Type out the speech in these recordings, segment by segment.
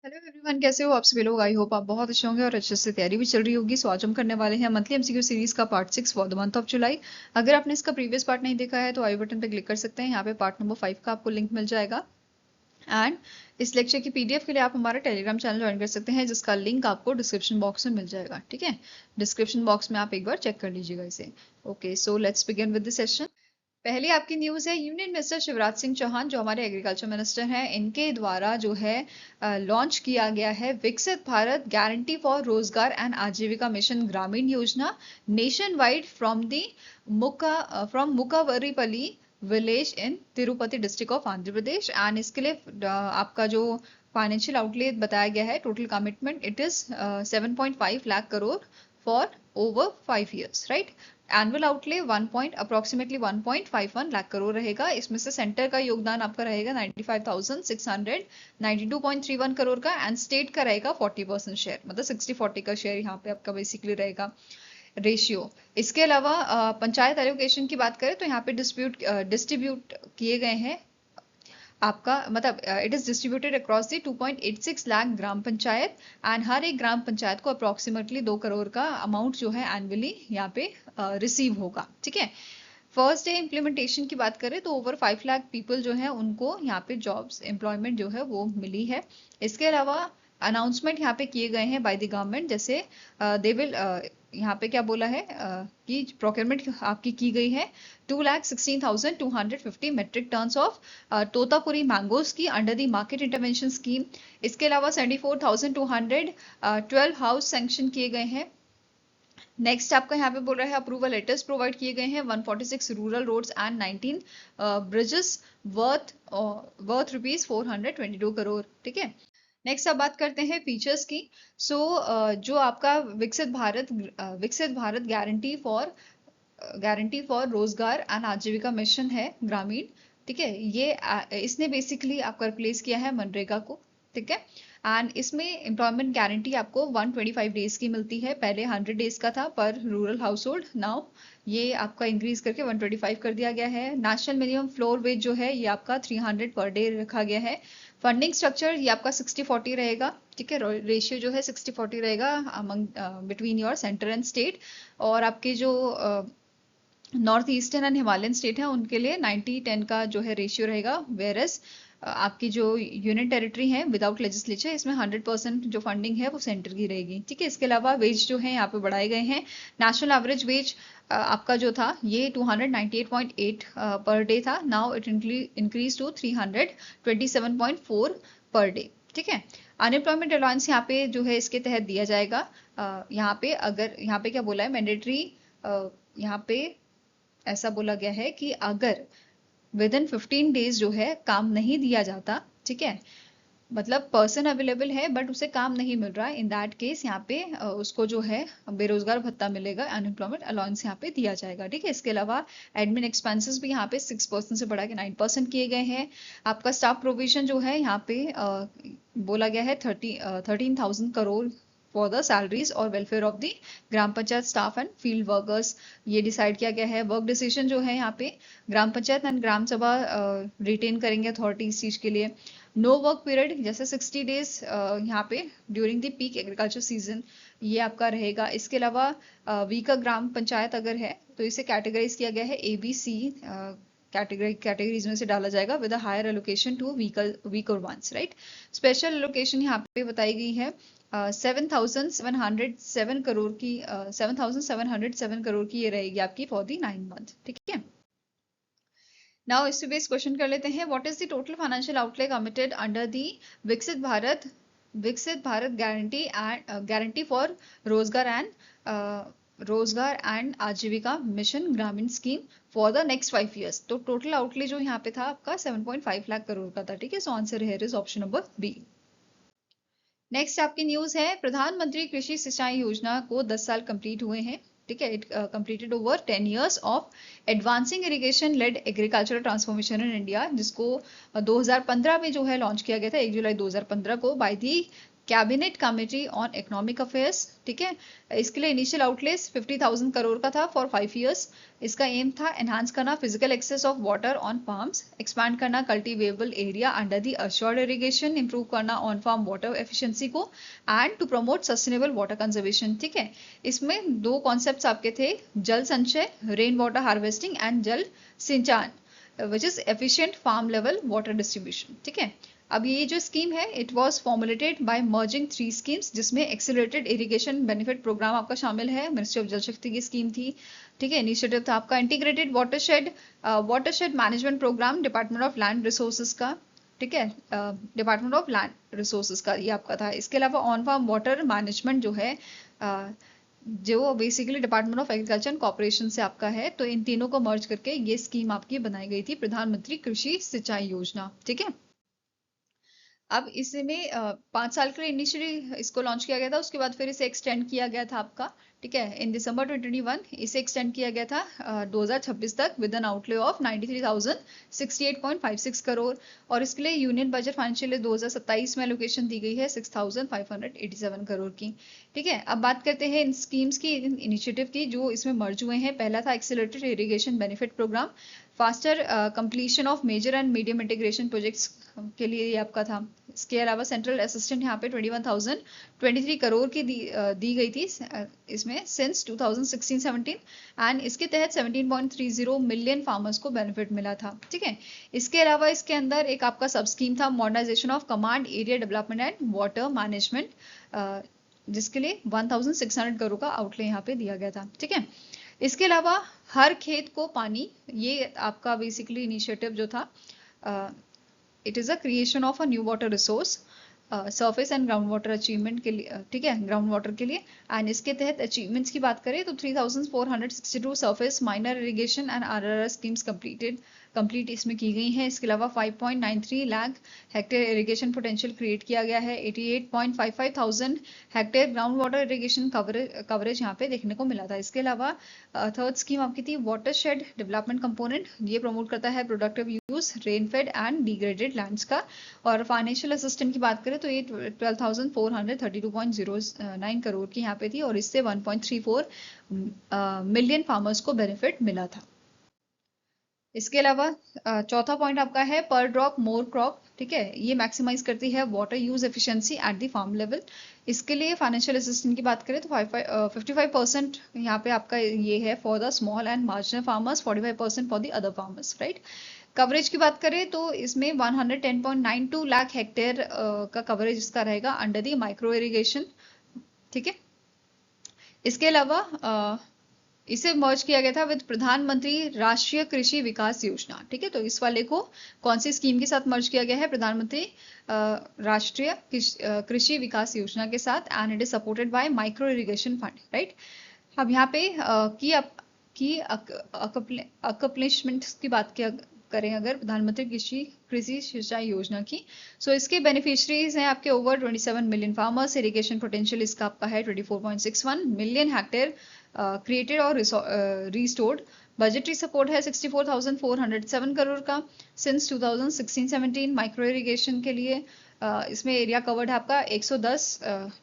Hello everyone, कैसे हो आप सभी लोग। आई होप आप बहुत अच्छे होंगे और अच्छे से तैयारी भी चल रही होगी। सो आज हम करने वाले हैं मंथली एमसीक्यू सीरीज का part 6 for the month of July. अगर आपने इसका प्रीवियस पार्ट नहीं देखा है तो आई बटन पे क्लिक कर सकते हैं। यहाँ पे पार्ट नंबर 5 का आपको लिंक मिल जाएगा। एंड इस लेक्चर की पीडीएफ के लिए आप हमारा टेलीग्राम चैनल ज्वाइन कर सकते हैं, जिसका लिंक आपको डिस्क्रिप्शन बॉक्स में मिल जाएगा। ठीक है, डिस्क्रिप्शन बॉक्स में आप एक बार चेक कर लीजिएगा इसे। Okay, so let's begin with the session. पहली आपकी न्यूज़ है, यूनियन मिनिस्टर शिवराज सिंह चौहान जो हमारे एग्रीकल्चर मिनिस्टर हैं, इनके द्वारा जो है लॉन्च किया गया है Viksit Bharat guarantee for Rozgar and Ajeevika mission Gramin योजना nationwide from Mukavaripalli village in Tirupati district of Andhra Pradesh. And इसके लिए आपका जो फाइनेंशियल आउटले बताया गया है, total commitment it is 7.5 lakh crore for over 5 years, right. Annual outlay approximately 1.51 lakh crore रहेगा। इसमें से सेंटर का योगदान आपका रहेगा 95,692.31 करोड़ का, एंड स्टेट का रहेगा 40% शेयर, मतलब 60-40 का शेयर यहाँ पे आपका बेसिकली रहेगा रेशियो। इसके अलावा पंचायत एलोकेशन की बात करें तो यहाँ पे डिस्ट्रीब्यूट किए गए हैं आपका, मतलब it is distributed across the 2.86 lakh gram panchayat, and हर एक ग्राम पंचायत को अप्रोक्सीमेटली 2 करोड़ का अमाउंट जो है एनुअली यहाँ पे रिसीव होगा। ठीक है, फर्स्ट डे इम्प्लीमेंटेशन की बात करें तो ओवर 5 लाख पीपल जो है उनको यहाँ पे जॉब्स एम्प्लॉयमेंट जो है वो मिली है। इसके अलावा अनाउंसमेंट यहाँ पे किए गए हैं बाय द गवर्नमेंट, जैसे दे विल यहाँ पे क्या बोला है कि प्रोक्योरमेंट आपकी की गई है 2,16,250 metric tons of Totapuri mangoes की under the market intervention scheme. इसके अलावा 74,200 12 हाउस सैंक्शन किए गए हैं। नेक्स्ट आपका यहाँ पे बोल रहा है अप्रूवल लेटर्स प्रोवाइड किए गए हैं 146 rural roads and 19 bridges worth rupees 422 crore. ठीक है, नेक्स्ट अब बात करते हैं फीचर्स की। जो आपका विकसित Bharat guarantee for Rozgar and Ajeevika mission है ग्रामीण। ठीक है, ये इसने बेसिकली आपका रिप्लेस किया है मनरेगा को। ठीक है, एंड इसमें एम्प्लॉयमेंट गारंटी आपको 125 डेज की मिलती है। पहले 100 डेज का था पर रूरल हाउस होल्ड, नाउ ये आपका इंक्रीज करके 125 कर दिया गया है। नेशनल मिनिमम फ्लोर वेज जो है ये आपका 300 पर डे रखा गया है। फंडिंग स्ट्रक्चर ये आपका 60-40 रहेगा। ठीक है, रेशियो जो है 60-40 रहेगा among between your centre and state. और आपके जो north eastern and Himalayan state है उनके लिए 90-10 का जो है रेशियो रहेगा। वेयर एज आपकी जो यूनियन टेरिटरी है विदाउट लेजिस्लेचर, इसमें 100% जो फंडिंग है वो सेंटर की रहेगी। ठीक है, इसके अलावा वेज जो है यहाँ पे बढ़ाए गए हैं। नेशनल एवरेज वेज आपका जो था ये 298.8 पर डे था, now it increase to 327.4 per day. ठीक है, अनएम्प्लॉयमेंट अलाउंस यहाँ पे जो है इसके तहत दिया जाएगा। यहाँ पे क्या बोला है, मैंडेटरी यहाँ पे ऐसा बोला गया है कि अगर विद इन 15 डेज जो है काम नहीं दिया जाता, ठीक है, मतलब पर्सन अवेलेबल है बट उसे काम नहीं मिल रहा, इन दैट केस यहाँ पे उसको जो है बेरोजगार भत्ता मिलेगा, अनएम्प्लॉयमेंट अलाउंस यहाँ पे दिया जाएगा। ठीक है, इसके अलावा एडमिन एक्सपेंसेस भी यहाँ पे 6% से बढ़ा के 9% किए गए हैं। आपका स्टाफ प्रोविजन जो है यहाँ पे बोला गया है 13,000 करोड़ फॉर द सैलरीज और welfare of the gram panchayat staff and field workers, ये डिसाइड किया गया है। वर्क डिसीजन जो है यहाँ पे ग्राम पंचायत एंड ग्राम सभा रिटेन करेंगे अथॉरिटी इस चीज के लिए। नो वर्क पीरियड जैसे 60 डेज यहाँ पे during the peak agriculture season ये आपका रहेगा। इसके अलावा वीकर ग्राम पंचायत अगर है तो इसे कैटेगराइज किया गया है ABC कैटेगरीज में से डाला जाएगा with a higher allocation to weaker ones, right. Special allocation यहाँ पे बताई गई है 7,707 करोड़ की 7,707 करोड़ की ये रहेगी आपकी फॉर दी 9 मंथ। ठीक है, नाउ इससे बेस क्वेश्चन कर लेते हैं। What is the total financial outlay committed under the विकसित Bharat guarantee for Rozgar and Ajeevika mission ग्रामीण scheme for the next 5 years। तो टोटल आउटले जो यहाँ पे था आपका 7.5 लाख करोड़ का था। ठीक है, so answer here is option number B. Next आपकी न्यूज है, प्रधानमंत्री कृषि सिंचाई योजना को 10 साल कंप्लीट हुए हैं। ठीक है, it completed over 10 years of advancing irrigation led agricultural transformation in India, जिसको 2015 में जो है लॉन्च किया गया था 1 जुलाई 2015 को by the cabinet committee on economic affairs, ठीक है। इसके लिए इनिशियल आउटलेस 50,000 करोड़ का था फॉर 5 इयर्स। इसका एम था एनहांस करना physical access of water on farms, expand करना cultivable area under the assured irrigation, improve करना ऑन फार्म वाटर एफिशिएंसी को, and to promote sustainable water conservation, ठीक है। इसमें दो कॉन्सेप्ट्स आपके थे, जल संचय रेन वाटर हार्वेस्टिंग एंड जल सिंचान which is efficient farm level water distribution, ठीक है। अब ये जो स्कीम है it was formulated by merging 3 schemes, जिसमें एक्सीलरेटेड इरिगेशन बेनिफिट प्रोग्राम आपका शामिल है, मिनिस्ट्री ऑफ जल शक्ति की स्कीम थी, ठीक है। इनिशिएटिव था आपका integrated watershed management programme department of land resources का, ठीक है, डिपार्टमेंट ऑफ लैंड रिसोर्सेज का ये आपका था। इसके अलावा ऑन फार्म वाटर मैनेजमेंट जो है जो basically department of agriculture and corporation से आपका है, तो इन तीनों को मर्ज करके ये स्कीम आपकी बनाई गई थी, प्रधानमंत्री कृषि सिंचाई योजना, ठीक है। अब इसमें 5 साल के लिए इनिशियली इसको लॉन्च किया गया था, उसके बाद फिर इसे एक्सटेंड किया गया था आपका, ठीक है। इन दिसंबर 2021 इसे एक्सटेंड किया गया था 2026 तक with N outlay of 93,068.56 crore, और इसके लिए यूनियन बजट फाइनेंशियल ईयर 2027 में एलोकेशन दी गई है 6,587 करोड़ की, ठीक है। अब बात करते हैं इन स्कीम्स की, इन इनिशिएटिव की जो इसमें मर्ज हुए हैं। पहला था accelerated irrigation benefit programme, faster completion of major and medium integration projects के लिए ये आपका था। इसके अलावा सेंट्रल असिस्टेंट यहाँ पे 21,023 करोड़ की दी गई थी इसमें सिंस 2016-17, एंड इसके तहत 17.30 मिलियन फार्मर्स को बेनिफिट मिला था, ठीक है। इसके अलावा इसके अंदर एक आपका सब स्कीम था modernisation of command area development and water management, जिसके लिए 1,600 करोड़ का आउटले यहाँ पे दिया गया था, ठीक है। इसके अलावा हर खेत को पानी, ये आपका बेसिकली इनिशिएटिव जो था, it is a creation of a new water resource surface and ground water achievement के लिए, ठीक है, ग्राउंड वाटर के लिए। एंड इसके तहत अचीवमेंट्स की बात करें तो 3,462 surface miner irrigation and RRR schemes complete इसमें की गई हैं। इसके अलावा 5.93 lakh hectare irrigation potential create किया गया है। 88.55 thousand hectare ground water irrigation coverage यहाँ पे देखने को मिला था। इसके अलावा थर्ड स्कीम आपकी थी वाटरशेड डेवलपमेंट कंपोनेंट, ये प्रमोट करता है productive use rainfed and degraded lands का। और फाइनेंशियल असिस्टेंट की बात करें तो ये 12,432.09 करोड़ की यहाँ पे थी, और इससे 1.34 मिलियन फार्मर्स को बेनिफिट मिला था। इसके अलावा चौथा पॉइंट आपका है पर ड्रॉप मोर क्रॉप, ठीक है, ये मैक्सिमाइज करती है water use efficiency at the farm level. इसके लिए फाइनेंशियल असिस्टेंट की बात करें तो 55% यहाँ पे आपका ये है for the small and marginal farmers, 45% for the other farmers, right. Coverage की बात करें तो इसमें 110.92 लाख हेक्टेयर का कवरेज इसका रहेगा अंडर द माइक्रो इरिगेशन, ठीक है। इसके अलावा इसे मर्ज किया गया था विद प्रधानमंत्री राष्ट्रीय कृषि विकास योजना, ठीक है। तो इस वाले को कौन सी स्कीम के साथ मर्ज किया गया है? प्रधानमंत्री राष्ट्रीय कृषि विकास योजना के साथ, and it is supported by micro irrigation fund, right. अब यहाँ पे की अकम्प्लिशमेंट्स की बात करें अगर प्रधानमंत्री कृषि सिंचाई योजना की, सो इसके बेनिफिशियरीज हैं आपके over 27 million farmers. Irrigation potential इसका आपका है 24.61 मिलियन हेक्टेयर क्रिएटेड और रिस्टोर्ड। बजटरी सपोर्ट है 64,407 करोड़ का सिंस 2016-17 माइक्रो इरिगेशन के लिए। इसमें एरिया कवर्ड है आपका 110,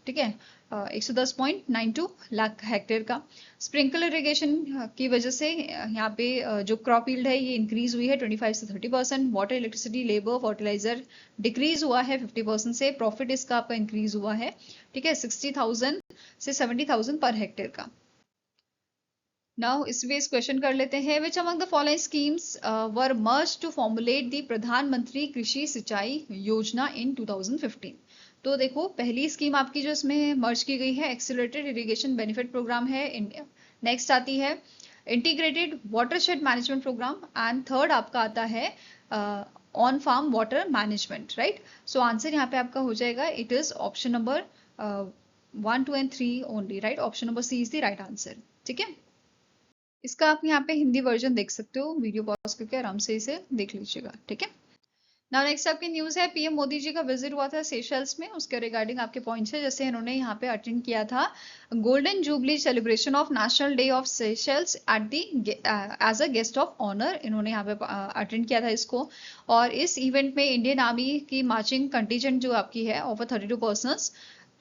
ठीक है, 110.92 लाख हेक्टेयर का। स्प्रिंकलर इरिगेशन की वजह से यहाँ पे जो क्रॉप यील्ड है ये इंक्रीज हुई है 25 से 30%। Water, electricity, labour, fertiliser decrease हुआ है 50% से। प्रॉफिट इसका आपका इंक्रीज हुआ है, ठीक है, 60,000 से 70,000 पर हेक्टेयर का। नाउ इस बेस क्वेश्चन कर लेते हैं, which among the following schemes were merge to formulate the Pradhan Mantri Krishi सिंचाई योजना इन 2015। तो देखो पहली स्कीम आपकी जो इसमें मर्ज की गई है एक्सीलरेटेड इरिगेशन बेनिफिट प्रोग्राम है। नेक्स्ट आती है integrated watershed management programme, and third आपका आता है on farm water management, right. So answer यहाँ पे आपका हो जाएगा, it is option number 1, 2 and 3 only, right. Option number C is the right answer, ठीक है। इसका आप यहाँ पे हिंदी वर्जन देख सकते हो, वीडियो पॉज करके आराम से इसे देख लीजिएगा, ठीक है। नाउ नेक्स्ट आपकी न्यूज है, पीएम मोदी जी का विजिट हुआ था सेशल्स में, उसके रिगार्डिंग आपके पॉइंट्स है। जैसे इन्होंने यहाँ पे अटेंड किया था golden jubilee celebration of national day of Seychelles at the as a guest of honour, इन्होंने यहाँ पे अटेंड किया था इसको। और इस इवेंट में इंडियन आर्मी की मार्चिंग कंटीजेंट जो आपकी है of 32 persons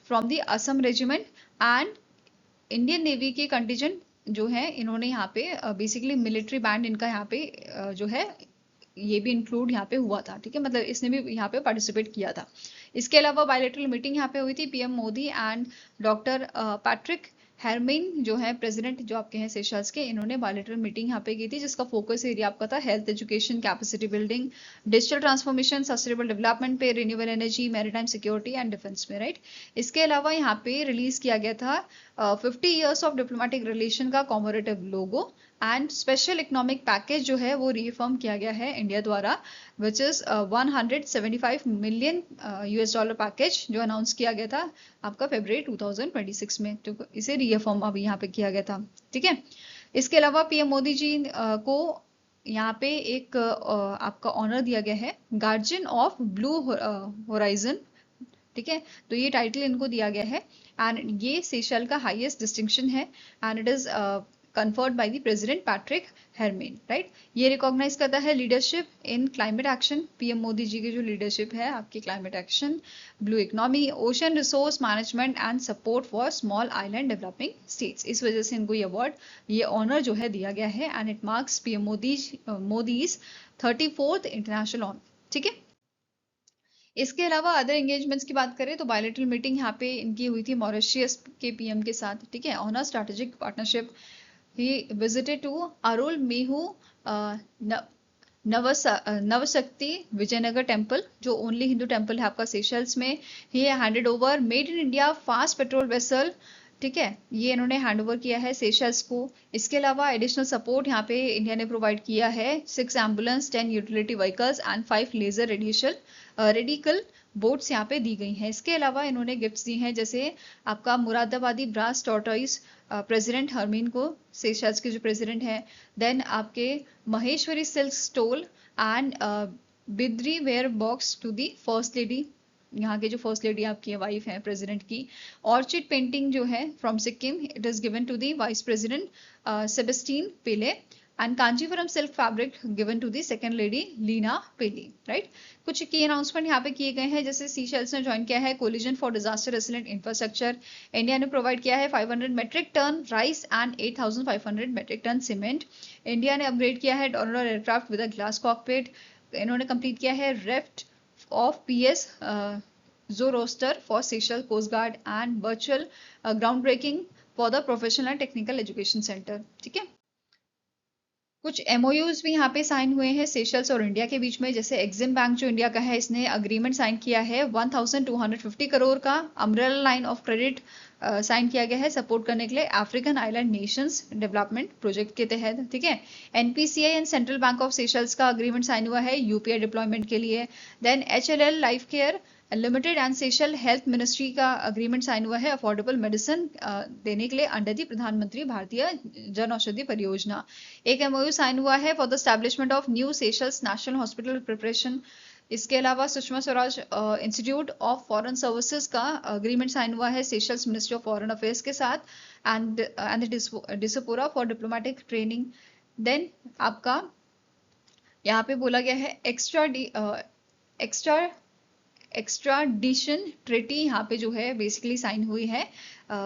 from the Assam regiment and Indian navy के कंटिजेंट जो है इन्होंने यहाँ पे बेसिकली मिलिट्री बैंड इनका यहाँ पे जो है ये भी इंक्लूड यहाँ पे हुआ था, ठीक है, मतलब इसने भी यहाँ पे पार्टिसिपेट किया था। इसके अलावा बायलैटरल मीटिंग यहाँ पे हुई थी PM Modi and doctor Patrick Herminie जो है प्रेसिडेंट जो आपके हैं सेशल्स के, इन्होंने बायलैटरल मीटिंग यहाँ पे की थी जिसका फोकस एरिया आपका था health, education, capacity building, digital transformation, sustainable development पे, renewable energy, maritime security and defence में, राइट। इसके अलावा यहाँ पे रिलीज किया गया था 50 ईयर्स ऑफ डिप्लोमेटिक रिलेशन का commemorative logo and special economic package जो है वो रीफॉर्म किया गया है इंडिया द्वारा, which is 175 million US dollar package जो अनाउंस किया गया था आपका फरवरी 2026 में, तो इसे रीफॉर्म अभी यहाँ पे किया गया था, ठीक है। इसके अलावा पीएम मोदी जी को यहाँ पे एक आपका ऑनर दिया गया है गार्जियन ऑफ ब्लू होराइजन, ठीक है, तो ये टाइटल इनको दिया गया है एंड ये सेशल का हाईएस्ट डिस्टिंक्शन है and it is conferred by the President Patrick Herman, right? ये रिकॉग्नाइज करता है leadership in climate action, PM Modi ji की जो लीडरशिप है आपकी climate action, blue economy, ocean resource management and support for small island developing states, इस वजह से इनको ये अवार्ड, ये ऑनर जो है दिया गया है and it marks PM Modi's 34th international honour, ठीक है। इसके अलावा अदर एंगेजमेंट्स की बात करें तो बायलैटरल मीटिंग यहाँ पे इनकी हुई थी मॉरिशियस के पीएम के साथ, ठीक है, on a strategic partnership. He visited to Arul Mehu Navashakti Vijayanagar temple जो ओनली हिंदू टेम्पल है आपका सेशल्स में। He handed over made in India fast patrol vessel, ठीक है, ये इन्होंने हैंड ओवर किया है सेशल्स को। इसके अलावा एडिशनल सपोर्ट यहाँ पे इंडिया ने प्रोवाइड किया है 6 ambulance, 10 utility vehicles and 5 laser radical boats यहाँ पे दी गई हैं। इसके अलावा इन्होंने गिफ्ट्स दी हैं जैसे आपका Moradabadi brass tortoise president Herminie को, सेशल्स के जो प्रेसिडेंट हैं, देन आपके Maheshwari silk stole and Bidri ware box to the first lady, यहाँ के जो फर्स्ट लेडी आपकी वाइफ है प्रेसिडेंट की। ऑर्चिड पेंटिंग जो है from Sikkim, it is given to the vice president Sebastien Pillay and Kanjeevaram silk fabric given to the second lady Leena Pillay, right. कुछ की अनाउंसमेंट यहाँ पे किए गए हैं जैसे सीशेल्स ने ज्वाइन किया है coalition for disaster resilient infrastructure, India ने प्रोवाइड किया है 500 metric tonne rice and 8500 metric tonne cement, India ने अपग्रेड किया है Dornier aircraft with a glass cockpit, इन्होंने कंप्लीट किया है रेफ्ट of PS Zoroaster for Seychelles Coast Guard and virtual groundbreaking for the Professional and Technical Education Center, ठीक है। कुछ MOUs भी यहाँ पे साइन हुए हैं सेशल्स और इंडिया के बीच में, जैसे एक्सिम बैंक जो इंडिया का है इसने अग्रीमेंट साइन किया है 1250 करोड़ का umbrella line of credit sign किया गया है सपोर्ट करने के लिए African island nations development project के तहत, ठीक है। NPCI and central bank of Seychelles का अग्रीमेंट साइन हुआ है यूपीआई डिप्लॉयमेंट के लिए। Then HLL life care limited and Seychelles health ministry का अग्रीमेंट साइन हुआ है अफोर्डेबल मेडिसिन देने के लिए अंडर दी प्रधानमंत्री भारतीय जन औषधि परियोजना। एक MOU साइन हुआ है for the establishment of new Seychelles national hospital preparation. इसके अलावा Sushma Swaraj institute of foreign services का अग्रीमेंट साइन हुआ है Seychelles ministry of foreign affairs के साथ and diaspora for diplomatic training. Then आपका यहाँ पे बोला गया है एक्स्ट्राडिशन ट्रीटी यहाँ पे जो है बेसिकली साइन हुई है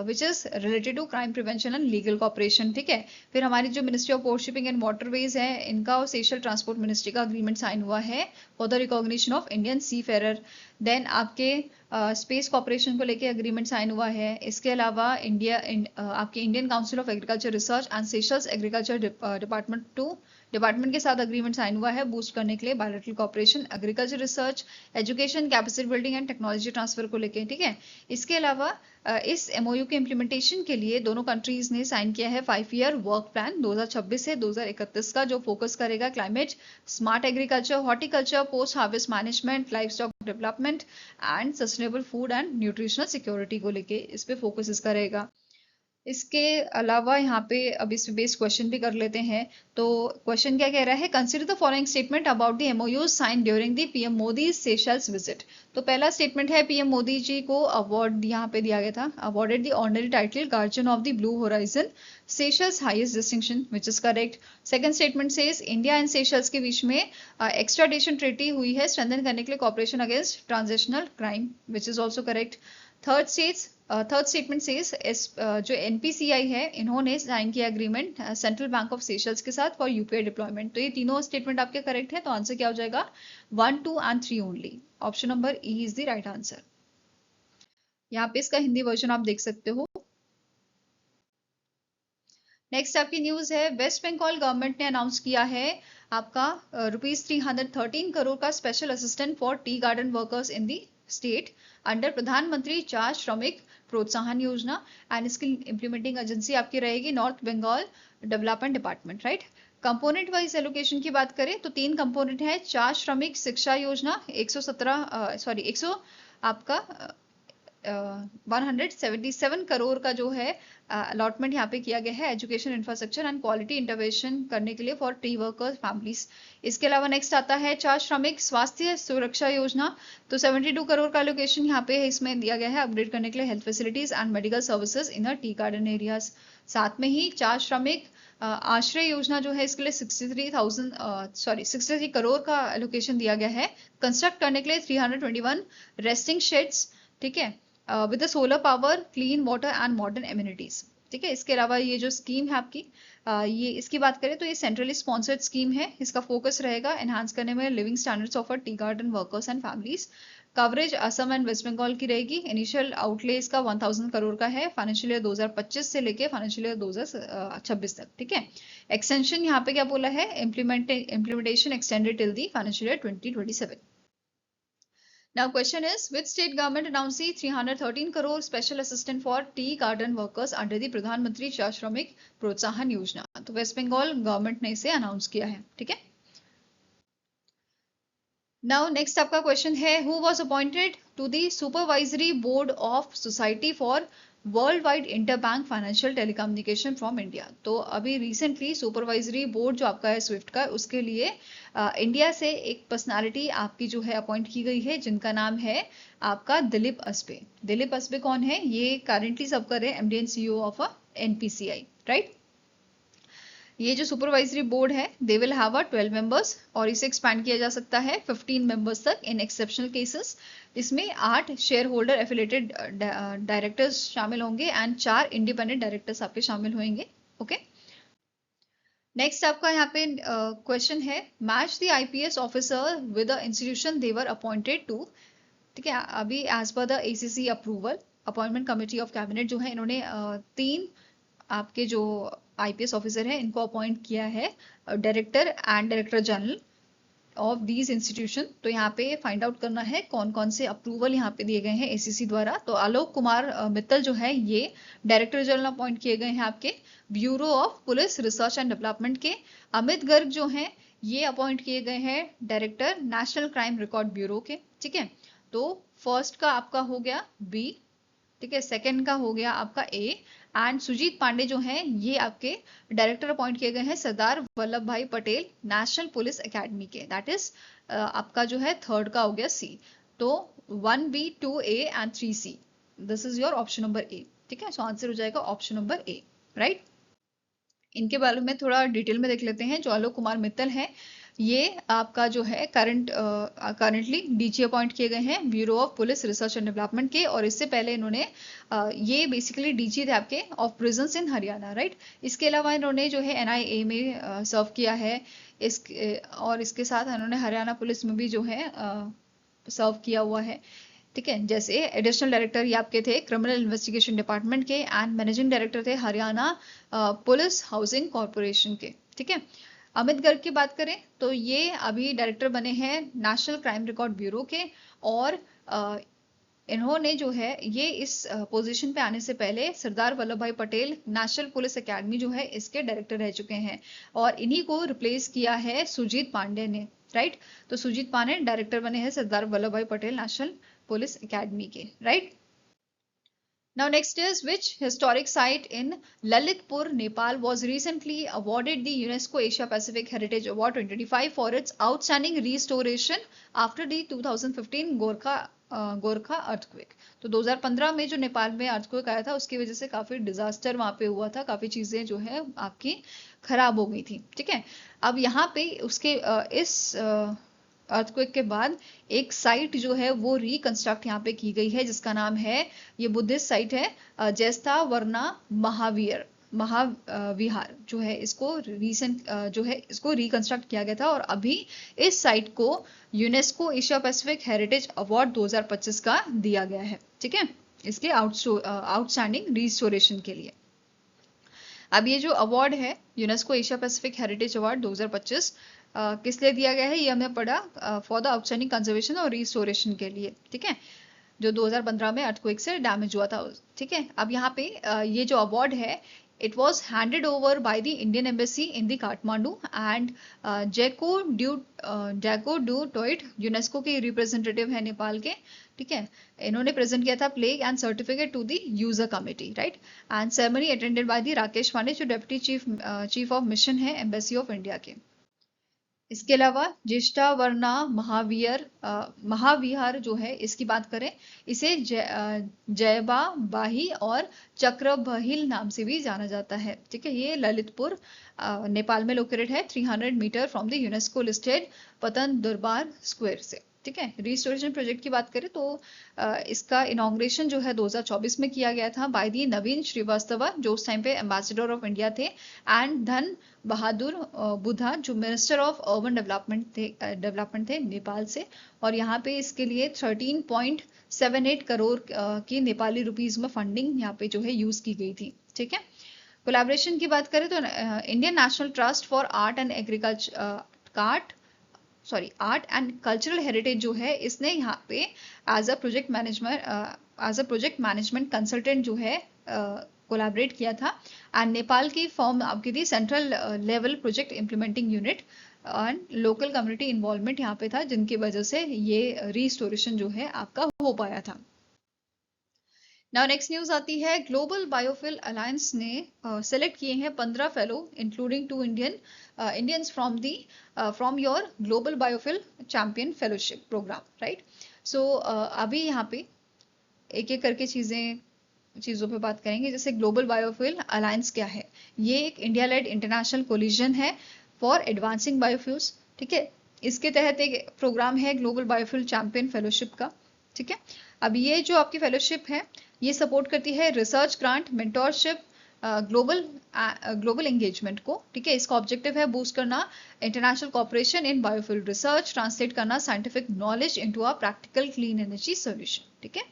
which is related to crime prevention and legal cooperation, ठीक है। फिर हमारी जो ministry of port shipping and waterways है इनका और सेशल ट्रांसपोर्ट मिनिस्ट्री का अग्रीमेंट साइन हुआ है for the recognition of Indian seafarer. Then आपके स्पेस कॉपरेशन को लेके अग्रीमेंट साइन हुआ है। इसके अलावा आपके Indian council of agriculture research and Seychelles agriculture department के साथ अग्रीमेंट साइन हुआ है बूस्ट करने के लिए bilateral cooperation agriculture research education capacity building and technology transfer को लेके, ठीक है। इसके अलावा इस MOU के इम्प्लीमेंटेशन के लिए दोनों कंट्रीज ने साइन किया है 5-year वर्क प्लान 2026 से 2031 का जो फोकस करेगा climate, smart agriculture, horticulture, post harvest management, life stock development and sustainable food and nutritional security को लेके इस पे फोकस करेगा। इसके अलावा यहाँ पे अब इस बेस्ड क्वेश्चन भी कर लेते हैं। तो क्वेश्चन क्या कह रहा है, consider the following statement about the MOUs sign during the PM Modi Seychelles visit. तो पहला स्टेटमेंट है PM मोदी जी को अवार्ड यहाँ पे दिया गया था, awarded the honorary title guardian of the blue horizon Seychelles highest distinction, which is correct. Second statement says India and Seychelles के बीच में एक्स्ट्राडिशन ट्रीटी हुई है स्ट्रेंथन करने के लिए cooperation against transitional crime, which is also correct. Third statement says जो NPCI है इन्होंने साइन किया agreement central bank of Seychelles के साथ फॉर यूपीआई डिप्लॉयमेंट। तो ये तीनों स्टेटमेंट आपके करेक्ट है, तो आंसर क्या हो जाएगा 1, 2 and 3 only. Option number E is the right answer. यहाँ पे इसका हिंदी वर्जन आप देख सकते हो। नेक्स्ट आपकी न्यूज है, वेस्ट बंगाल गवर्नमेंट ने अनाउंस किया है आपका ₹313 करोड़ का special assistant for T garden workers in the state under प्रधानमंत्री 4 श्रमिक प्रोत्साहन योजना, एंड इसकी इंप्लीमेंटिंग एजेंसी आपकी रहेगी north Bengal development department, right. Component wise allocation की बात करें तो 3 कंपोनेंट है, 4 श्रमिक शिक्षा योजना 100 आपका 177 करोड़ का जो है अलॉटमेंट यहाँ पे किया गया है education infrastructure and quality intervention करने के लिए फॉर टी वर्कर्स फैमिलीज। इसके अलावा नेक्स्ट आता है 4 श्रमिक स्वास्थ्य सुरक्षा योजना, तो 72 करोड़ का एलोकेशन यहाँ पे इसमें दिया गया है अपग्रेड करने के लिए health facilities and medical services in tea garden areas. साथ में ही 4 श्रमिक आश्रय योजना जो है इसके लिए 63 करोड़ का एलोकेशन दिया गया है कंस्ट्रक्ट करने के लिए 321 रेस्टिंग शेड्स, ठीक है, with the solar power, clean water and modern amenities, ठीक है। इसके अलावा ये जो स्कीम है आपकी ये इसकी बात करें तो ये सेंट्रली स्पॉन्सर्ड स्कीम है। इसका फोकस रहेगा एनहांस करने में living standards of tea garden workers and families. Coverage Assam and west Bengal की रहेगी। इनिशियल आउटले इसका 1000 करोड़ का है फाइनेंशियल ईयर 2025 से लेके फाइनेंशियल ईयर 2026 तक, ठीक है। एक्सटेंशन यहाँ पे क्या बोला है, implementation extended till the financial year 2027। Now question is, which state government announced the 313 crore special assistance for tea garden workers under the Pradhan Mantri Shramik Protsahan Yojana? तो waste Bengal government ने इसे announce किया है, ठीक है। Now next आपका question है, who was appointed to the supervisory board of Society for world wide interbank financial telecommunication from India? तो अभी रिसेंटली सुपरवाइजरी बोर्ड जो आपका है स्विफ्ट का, उसके लिए इंडिया से एक पर्सनालिटी आपकी जो है अपॉइंट की गई है जिनका नाम है आपका दिलीप अस्बे। दिलीप अस्बे कौन है, ये करेंटली सब कर रहे हैं MD and CEO of NPCI, right. ये जो सुपरवाइजरी बोर्ड है दे विल हैव 12 मेंबर्स और इसे एक्सपैंड किया जा सकता है 15 मेंबर्स तक इन एक्सेप्शनल केसेस। इसमें 8 शेयर होल्डर एफिलेटेड डायरेक्टर्स शामिल होंगे एंड 4 इंडिपेंडेंट डायरेक्टर्स आपके शामिल होंगे, ओके। नेक्स्ट आपका यहाँ पे क्वेश्चन है, match the IPS officer with the institution they were appointed to, ठीक है। अभी as per the ACC approval appointment committee of cabinet जो है इन्होंने 3 आपके जो आईपीएस ऑफिसर है इनको अपॉइंट किया है director and director general of these institution. तो यहाँ पे फाइंड आउट करना है कौन कौन से अप्रूवल यहाँ पे दिए गए हैं एसीसी द्वारा। तो आलोक कुमार मित्तल जो है ये डायरेक्टर जनरल अपॉइंट किए गए हैं आपके bureau of police research and development के। अमित गर्ग जो है ये अपॉइंट किए गए हैं director national crime record bureau के, ठीक है। तो फर्स्ट का आपका हो गया बी, ठीक है, सेकंड का हो गया आपका ए, एंड सुजीत पांडे जो हैं ये आपके डायरेक्टर अपॉइंट किए गए हैं सरदार वल्लभ भाई पटेल नेशनल पुलिस एकेडमी के, दैट इज आपका जो है थर्ड का हो गया सी। तो 1B 2A and 3C, this is your option number A, ठीक है। सो आंसर हो जाएगा ऑप्शन नंबर ए, राइट। इनके बारे में थोड़ा डिटेल में देख लेते हैं। जो आलोक कुमार मित्तल है ये आपका जो है करंटली डीजी अपॉइंट किए गए हैं bureau of police research and development के, और इससे पहले इन्होंने ये बेसिकली डीजी थे आपके of prisons in Haryana, right. इसके अलावा इन्होंने जो है एनआईए में सर्व किया है और इसके साथ इन्होंने हरियाणा पुलिस में भी जो है सर्व किया हुआ है, ठीक है। जैसे एडिशनल डायरेक्टर ये आपके थे क्रिमिनल इन्वेस्टिगेशन डिपार्टमेंट के एंड मैनेजिंग डायरेक्टर थे हरियाणा पुलिस हाउसिंग कॉर्पोरेशन के, ठीक है। अमित गर्ग की बात करें तो ये अभी डायरेक्टर बने हैं नेशनल क्राइम रिकॉर्ड ब्यूरो के, और इन्होंने जो है ये इस पोजीशन पे आने से पहले सरदार वल्लभ भाई पटेल नेशनल पुलिस एकेडमी जो है इसके डायरेक्टर रह चुके हैं, और इन्हीं को रिप्लेस किया है सुजीत पांडे ने, राइट। तो सुजीत पांडे डायरेक्टर बने हैं सरदार वल्लभ भाई पटेल नेशनल पुलिस एकेडमी के, right. Now next is, which historic site in Lalitpur, Nepal was recently awarded the UNESCO Asia Pacific Heritage Award 2025 for its outstanding restoration after the 2015 Gorkha Gorkha earthquake. तो 2015 में जो नेपाल में earthquake आया था उसकी वजह से काफी डिजास्टर वहां पे हुआ था, काफी चीजें जो है आपकी खराब हो गई थी। ठीक है, अब यहाँ पे उसके इस अर्थक्वेक के बाद एक साइट जो है वो रिकंस्ट्रक्ट यहाँ पे की गई है, जिसका नाम है, ये बुद्धिस्ट साइट है, जैस्ता वर्ना महावीर महाविहार जो है, इसको रीसेंट जो है इसको रिकंस्ट्रक्ट किया गया था और अभी इस साइट को UNESCO Asia Pacific heritage award 2025 का दिया गया है। ठीक है, इसके आउटस्टैंडिंग रिस्टोरेशन के लिए। अब ये जो अवार्ड है UNESCO Asia Pacific heritage award 2025 किस लिए दिया गया है, ये हमने पढ़ा फॉर द आउटस्टैंडिंग कंजर्वेशन और रिस्टोरेशन के लिए। ठीक है, जो 2015 में अर्थक्वेक से डैमेज हुआ था। ठीक है, अब यहाँ पे ये जो अवार्ड है, it was handed over by the Indian Embassy in the Kathmandu and Jaco du Toit UNESCO के रिप्रेजेंटेटिव है नेपाल के। ठीक है, इन्होंने प्रेजेंट किया था plaque and certificate to the user committee, right, and ceremony attended by the Rakesh Pandey जो deputy chief of mission है एम्बेसी ऑफ इंडिया के। इसके अलावा ज्येष्ठा वर्ना महाविहार जो है, इसकी बात करें, इसे जयबा बाही और चक्रबहिल नाम से भी जाना जाता है। ठीक है, ये ललितपुर नेपाल में लोकेटेड है, 300 metre from the UNESCO listed Patan Durbar square से। ठीक है, रिस्टोरेशन प्रोजेक्ट की बात करें तो इसका इनॉग्रेशन जो है 2024 में किया गया था बाय दी नवीन श्रीवास्तव जो उस टाइम पे एम्बेसडर ऑफ इंडिया थे, एंड धन बहादुर बुद्धा जो मिनिस्टर ऑफ अर्बन डेवलपमेंट थे नेपाल से, और यहाँ पे इसके लिए 13.78 करोड़ की नेपाली रुपीज में फंडिंग यहाँ पे जो है यूज की गई थी। ठीक है, कोलैबोरेशन की बात करें तो Indian national trust for art and cultural heritage जो है, इसने यहाँ पे as a project management consultant जो है कोलैबोरेट किया था, एंड नेपाल की फॉर्म आपकी थी central level project implementing unit and local community involvement यहाँ पे था, जिनकी वजह से ये रिस्टोरेशन जो है आपका हो पाया था। नाउ नेक्स्ट न्यूज आती है, ग्लोबल बायोफिल अलायंस ने सेलेक्ट किए हैं 15 fellow including 2 Indians from your global biofuel champion fellowship programme, right. So अभी यहाँ पे एक एक करके चीजों पे बात करेंगे। जैसे ग्लोबल बायोफ्यूल अलायंस क्या है, ये एक इंडिया लेड इंटरनेशनल कोलिजन है फॉर एडवांसिंग बायोफ्यूल्स। ठीक है, इसके तहत एक प्रोग्राम है ग्लोबल बायोफ्यूल चैंपियन फेलोशिप का। ठीक है, अब ये जो आपकी फेलोशिप है, ये सपोर्ट करती है research grant, mentorship, global engagement को। ठीक है, इसका ऑब्जेक्टिव है बूस्ट करना international cooperation in biofuel research, translate करना scientific knowledge into a practical clean energy solution. ठीक है,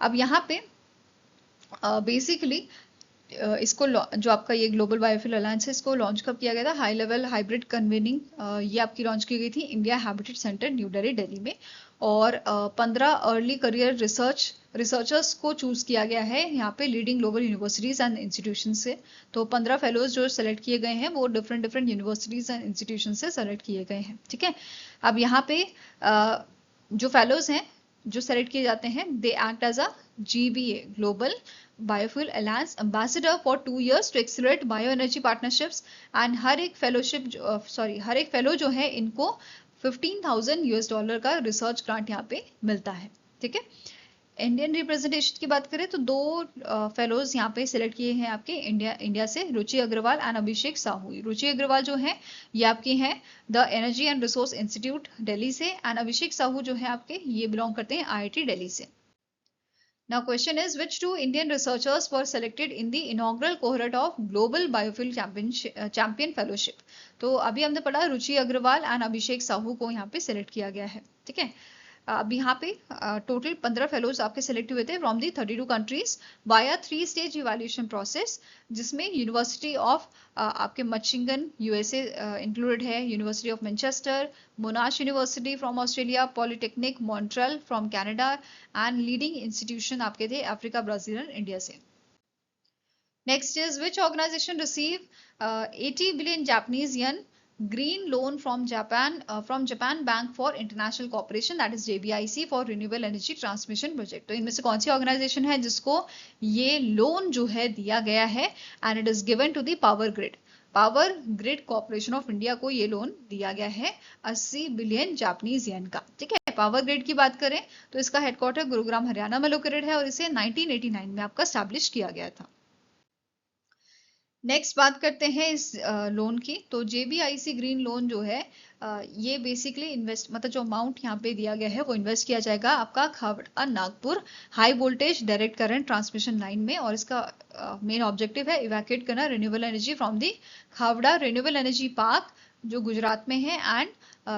अब यहाँ पे बेसिकली इसको जो आपका ये ग्लोबल बायोफ्यूल अलायंस है, इसको लॉन्च कब किया गया था, हाई लेवल हाइब्रिड कन्वेनिंग ये आपकी लॉन्च की गई थी India habitat centre new Delhi में, और 15 अर्ली करियर रिसर्चर्स को चूज किया गया है यहाँ पे leading global universities and institution से। तो 15 फेलोज जो सेलेक्ट किए गए हैं वो डिफरेंट यूनिवर्सिटीज एंड इंस्टीट्यूशन से सेलेक्ट किए गए हैं। ठीक है, अब यहाँ पे जो फेलोज हैं जो सेलेक्ट किए जाते हैं, they act as a GBA global biofuel alliance ambassador for 2 years to accelerate bioenergy partnerships, and हर एक फेलो जो है इनको $15,000 का रिसर्च ग्रांट यहाँ पे मिलता है। ठीक है, इंडियन रिप्रेजेंटेशन की बात करें तो 2 फेलोज यहाँ पे सिलेक्ट किए हैं आपके इंडिया से, रुचि अग्रवाल एंड अभिषेक साहू। रुचि अग्रवाल जो है ये आपकी हैं the energy and resource institute Delhi से, एंड अभिषेक साहू जो है आपके ये बिलोंग करते हैं IIT दिल्ली से। Now question is, which 2 Indian researchers were selected in the inaugural cohort of Global Biofuel Champion Fellowship? तो अभी हमने पढ़ा रुचि अग्रवाल एंड अभिषेक साहू को यहाँ पे सिलेक्ट किया गया है। ठीक है, अब यहाँ पे टोटल 15 फेलोज आपके सिलेक्ट हुए थे from the 32 countries via 3 stage evaluation process, जिसमें यूनिवर्सिटी ऑफ आपके मचिंगन USA इंक्लूडेड है, university of Manchester, Monash university from Australia, polytechnic Montreal from Canada, and leading institution आपके थे अफ्रीका, ब्राजील एंड इंडिया से। Next is, which organisation receive 80 billion Japanese yen green loan from Japan Bank for International Cooperation, that is JBIC, for Renewable Energy Transmission Project। तो इनमें से कौन सी organisation है जिसको ये लोन जो है दिया गया है, and it is given to the power grid corporation of India को ये लोन दिया गया है 80 बिलियन जापानीज येन का। ठीक है, पावर ग्रिड की बात करें तो इसका हेडक्वार्टर गुरुग्राम हरियाणा में लोकेटेड है और इसे 1989 में आपका स्टैब्लिश किया गया था। नेक्स्ट बात करते हैं इस लोन की। तो JBIC ग्रीन लोन जो है ये बेसिकली इन्वेस्ट मतलब जो अमाउंट यहाँ पे दिया गया है वो इन्वेस्ट किया जाएगा आपका Khavda Nagpur high voltage direct current transmission line में, और इसका मेन ऑब्जेक्टिव है इवैक्यूएट करना renewable energy from the Khavda renewable energy park जो गुजरात में है and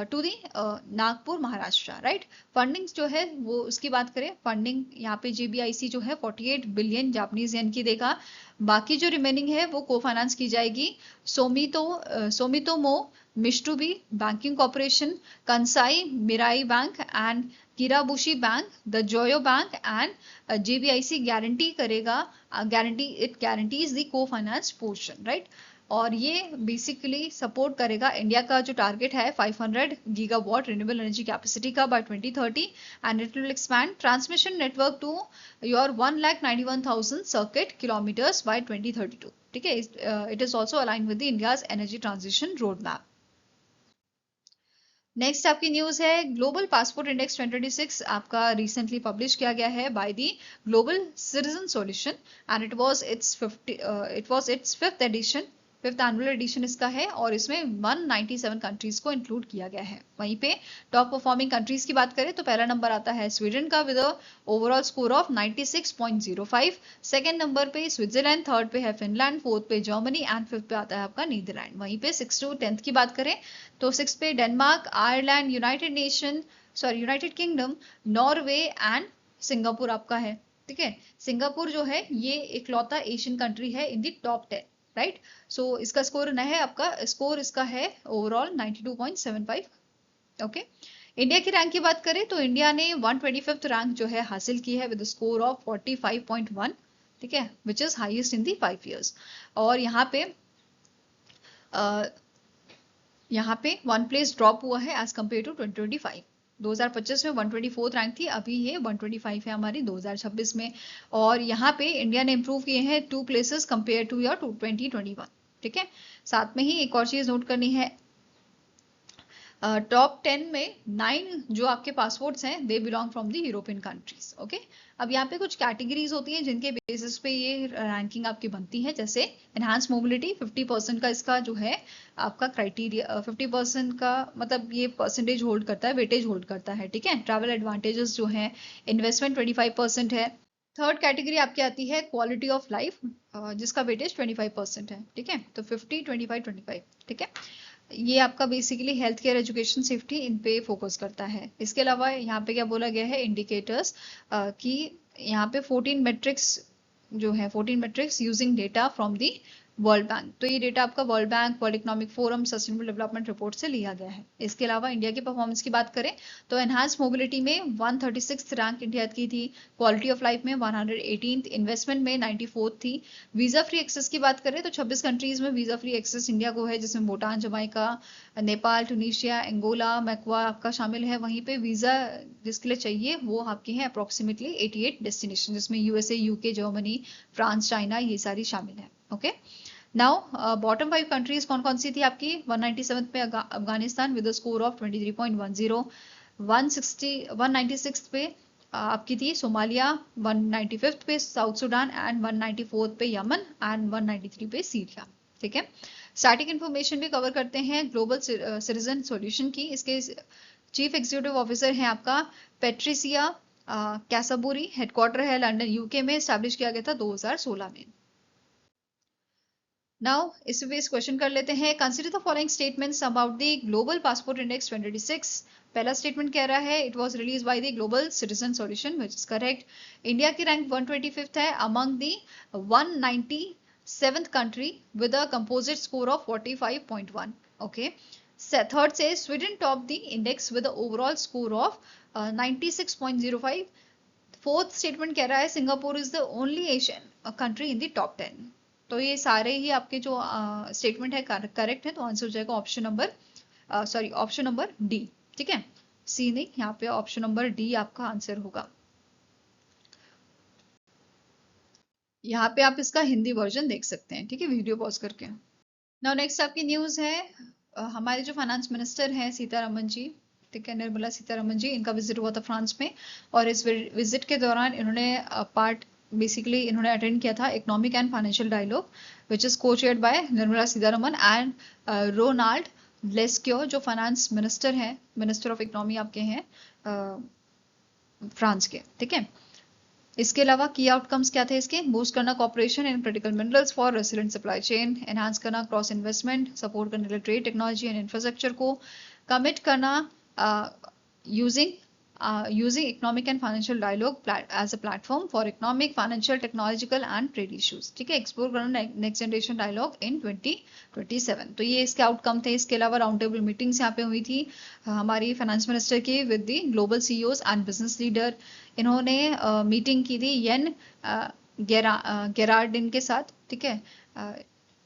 to the Nagpur Maharashtra, right. Funding जो है वो उसकी बात करें, फंडिंग यहाँ पे JBIC जो है 48 बिलियन जापानीज येन की देगा। बाकी जो रिमेनिंग है वो को फाइनेंस की जाएगी Sumitomo Mitsubishi banking corporation, Kansai Mirai bank and Kiraboshi bank, the Joyo bank and JBIC guarantee करेगा, it guarantees the co finance portion, right. और ये बेसिकली सपोर्ट करेगा इंडिया का जो टारगेट है 500 गीगावाट रिन्यूएबल एनर्जी कैपेसिटी का by 2030 and it will expand transmission network to your 1,91,000 circuit kilometres by 2032, ठीक है। It is also align with the India's energy transition road map. Next आपकी news है global passport index 2026 आपका recently publish किया गया है by the global citizen solution and it was its fifth edition, fifth annual edition इसका है और इसमें 197 कंट्रीज को इंक्लूड किया गया है। वहीं पे टॉप परफॉर्मिंग कंट्रीज की बात करें तो पहला नंबर आता है स्वीडन का with overall score of 96.05, second number पे स्विट्जरलैंड, थर्ड पे है फिनलैंड, फोर्थ पे जर्मनी एंड फिफ्थ पे आता है आपका नीदरलैंड। वहीं पे 6 to 10th की बात करें तो 6 पे Denmark, Ireland, United kingdom, Norway and Singapore आपका है, ठीक है। सिंगापुर जो है ये इकलौता एशियन कंट्री है इन दी टॉप 10, राइट। सो इसका स्कोर न है, आपका स्कोर इसका है ओवरऑल 92.75, ओके। इंडिया की रैंक की बात करें तो इंडिया ने 125th रैंक जो है हासिल की है विद स्कोर ऑफ 45.1, ठीक है, which is highest in the 5 years। और यहाँ पे 1 प्लेस ड्रॉप हुआ है एज कम्पेयर टू 2025। 2025 में 124th रैंक थी, अभी ये 125 है हमारी 2026 में। और यहाँ पे इंडिया ने इंप्रूव किए हैं 2 प्लेसेस कंपेयर टू ईयर 2021, ठीक है। साथ में ही एक और चीज नोट करनी है, टॉप 10 में 9 जो आपके पासपोर्ट्स हैं they belong from the European countries, okay. अब यहाँ पे कुछ कैटेगरीज होती हैं जिनके बेसिस पे ये रैंकिंग आपकी बनती है, जैसे एनहांस मोबिलिटी 50% का इसका जो है आपका क्राइटेरिया, 50% का मतलब ये परसेंटेज होल्ड करता है, वेटेज होल्ड करता है, ठीक है। ट्रैवल एडवांटेजेस जो है, इन्वेस्टमेंट 25% है। थर्ड कैटेगरी आपकी आती है क्वालिटी ऑफ लाइफ जिसका वेटेज 25% है, ठीक है। तो 50, 25, 25, ठीक है। ये आपका basically health care, education, safety in पे फोकस करता है। इसके अलावा यहाँ पे क्या बोला गया है इंडिकेटर्स कि यहाँ पे 14 मेट्रिक्स जो है 14 matrix using data from the world bank. तो ये डेटा आपका world bank, world economic forum, sustainable development report से लिया गया है। इसके अलावा इंडिया की परफॉर्मेंस की बात करें तो एनहांस मोबिलिटी में 136th रैंक इंडिया की थी, क्वालिटी ऑफ लाइफ में 118th, इन्वेस्टमेंट में 94th थी। वीजा फ्री एक्सेस की बात करें तो 26 कंट्रीज में वीजा फ्री एक्सेस इंडिया को है, जिसमें Bhutan, Jamaica, Nepal, Tunisia, Angola, मैक्वा आपका शामिल है। वहीं पे वीजा जिसके लिए चाहिए वो आपकी है अप्रोक्सीमेटली 88 डेस्टिनेशन, जिसमें USA, UK, Germany, France, China ये सारी शामिल है, ओके। नाउ बॉटम 5 कंट्रीज कौन कौन सी थी आपकी 197th पे अफगानिस्तान विद स्कोर ऑफ 23.10, 196 पे आपकी थी सोमालिया, 195th पे साउथ सुडान एंड 194th पे यमन एंड 193 पे सीरिया, ठीक है। स्टैटिक इन्फॉर्मेशन भी कवर करते हैं ग्लोबल सिटीजन सॉल्यूशन की। इसके चीफ एग्जीक्यूटिव ऑफिसर हैं आपका पेट्रिसिया कैसाबुरी, हेडक्वार्टर है लंदन UK में, स्टैब्लिश किया गया था 2016 में। नाउ इस पे क्वेश्चन कर लेते हैं, consider the following statements about the global passport index 2026। पहला स्टेटमेंट कह रहा है it was release by the global citizen solution which is correct. India की रैंक 125th है among the 197th country with a composite score of 45.1, okay. Third से Sweden top the index with overall score of 96.05। Fourth statement कह रहा है Singapore is the only Asian country in the top 10। तो ये सारे ही आपके जो स्टेटमेंट है करेक्ट है, तो आंसर हो जाएगा ऑप्शन नंबर डी, ठीक है। सी नहीं, यहाँ पे ऑप्शन नंबर डी आपका आंसर होगा। यहाँ पे आप इसका हिंदी वर्जन देख सकते हैं, ठीक है, वीडियो पॉज करके। नाउ नेक्स्ट आपकी न्यूज है हमारे जो फाइनेंस मिनिस्टर हैं सीतारमन जी, ठीक है, निर्मला सीतारमन जी, इनका विजिट हुआ था फ्रांस में, और इस विजिट के दौरान इन्होंने बेसिकली इन्होंने अटेंड किया था economic and financial dialogue which is co chaired by Nirmala Sitharaman and Roland Lescure, जो फाइनेंस मिनिस्टर हैं, मिनिस्टर ऑफ इकोनॉमी आपके हैं फ्रांस के। ठीक है, इसके अलावा की आउटकम्स क्या थे इसके? बूस्ट करना cooperation in critical minerals for resident supply chain, enhance करना क्रॉस इन्वेस्टमेंट, सपोर्ट करने ट्रेड टेक्नोलॉजी एंड इंफ्रास्ट्रक्चर को, कमिट करना using economic and financial dialogue as a platform for economic, financial, technological and trade issues. ठीक है, explore करना next generation dialogue in 2027। तो ये इसके आउटकम थे। इसके अलावा राउंड टेबल मीटिंग्स यहाँ पे हुई थी हमारी फाइनेंस मिनिस्टर की with the global CEOs and business leader. इन्होंने मीटिंग की थी येन गेरार्डिन के साथ। ठीक है,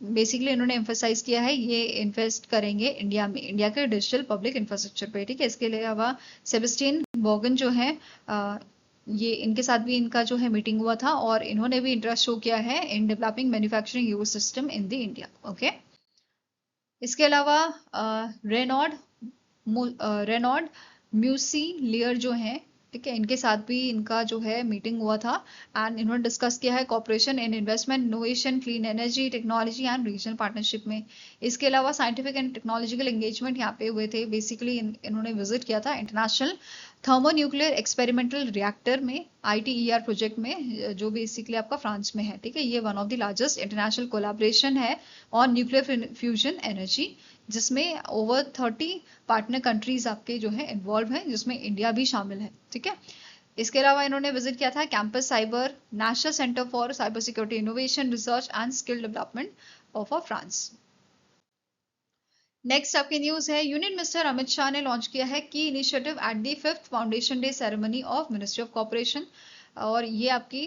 बेसिकली इन्होंने एम्फोसाइज किया है ये इन्वेस्ट करेंगे इंडिया में, इंडिया के डिजिटल पब्लिक इंफ्रास्ट्रक्चर पे। ठीक है, इसके अलावा सेबेस्टियन बॉर्गन जो है ये इनके साथ भी इनका जो है मीटिंग हुआ था, और इन्होंने भी इंटरेस्ट शो किया है in developing manufacturing ecosystem in the India. Okay, इसके अलावा रेनॉल्ड म्यूसी जो हैं, ठीक है, इनके साथ भी इनका जो है मीटिंग हुआ था, एंड इन्होंने डिस्कस किया है cooperation in investment, innovation, clean energy, technology and regional partnership में। इसके अलावा साइंटिफिक एंड टेक्नोलॉजिकल एंगेजमेंट यहाँ पे हुए थे। बेसिकली इन्होंने विजिट किया था इंटरनेशनल थर्मोन्यूक्लियर एक्सपेरिमेंटल रिएक्टर में, ITER प्रोजेक्ट में, जो बेसिकली आपका फ्रांस में है। ठीक है, ये one of the largest international collaboration है ऑन न्यूक्लियर फ्यूजन एनर्जी, जिसमें ओवर 30 पार्टनर कंट्रीज आपके जो है इन्वॉल्व हैं, जिसमें इंडिया भी शामिल है। ठीक है, इसके अलावा इन्होंने विजिट किया था campus cyber, national centre for cyber security innovation, research and skill development of France. Next आपकी न्यूज है, यूनियन मिनिस्टर अमित शाह ने लॉन्च किया है की initiative at the 5th foundation day ceremony of ministry of corporation, और ये आपकी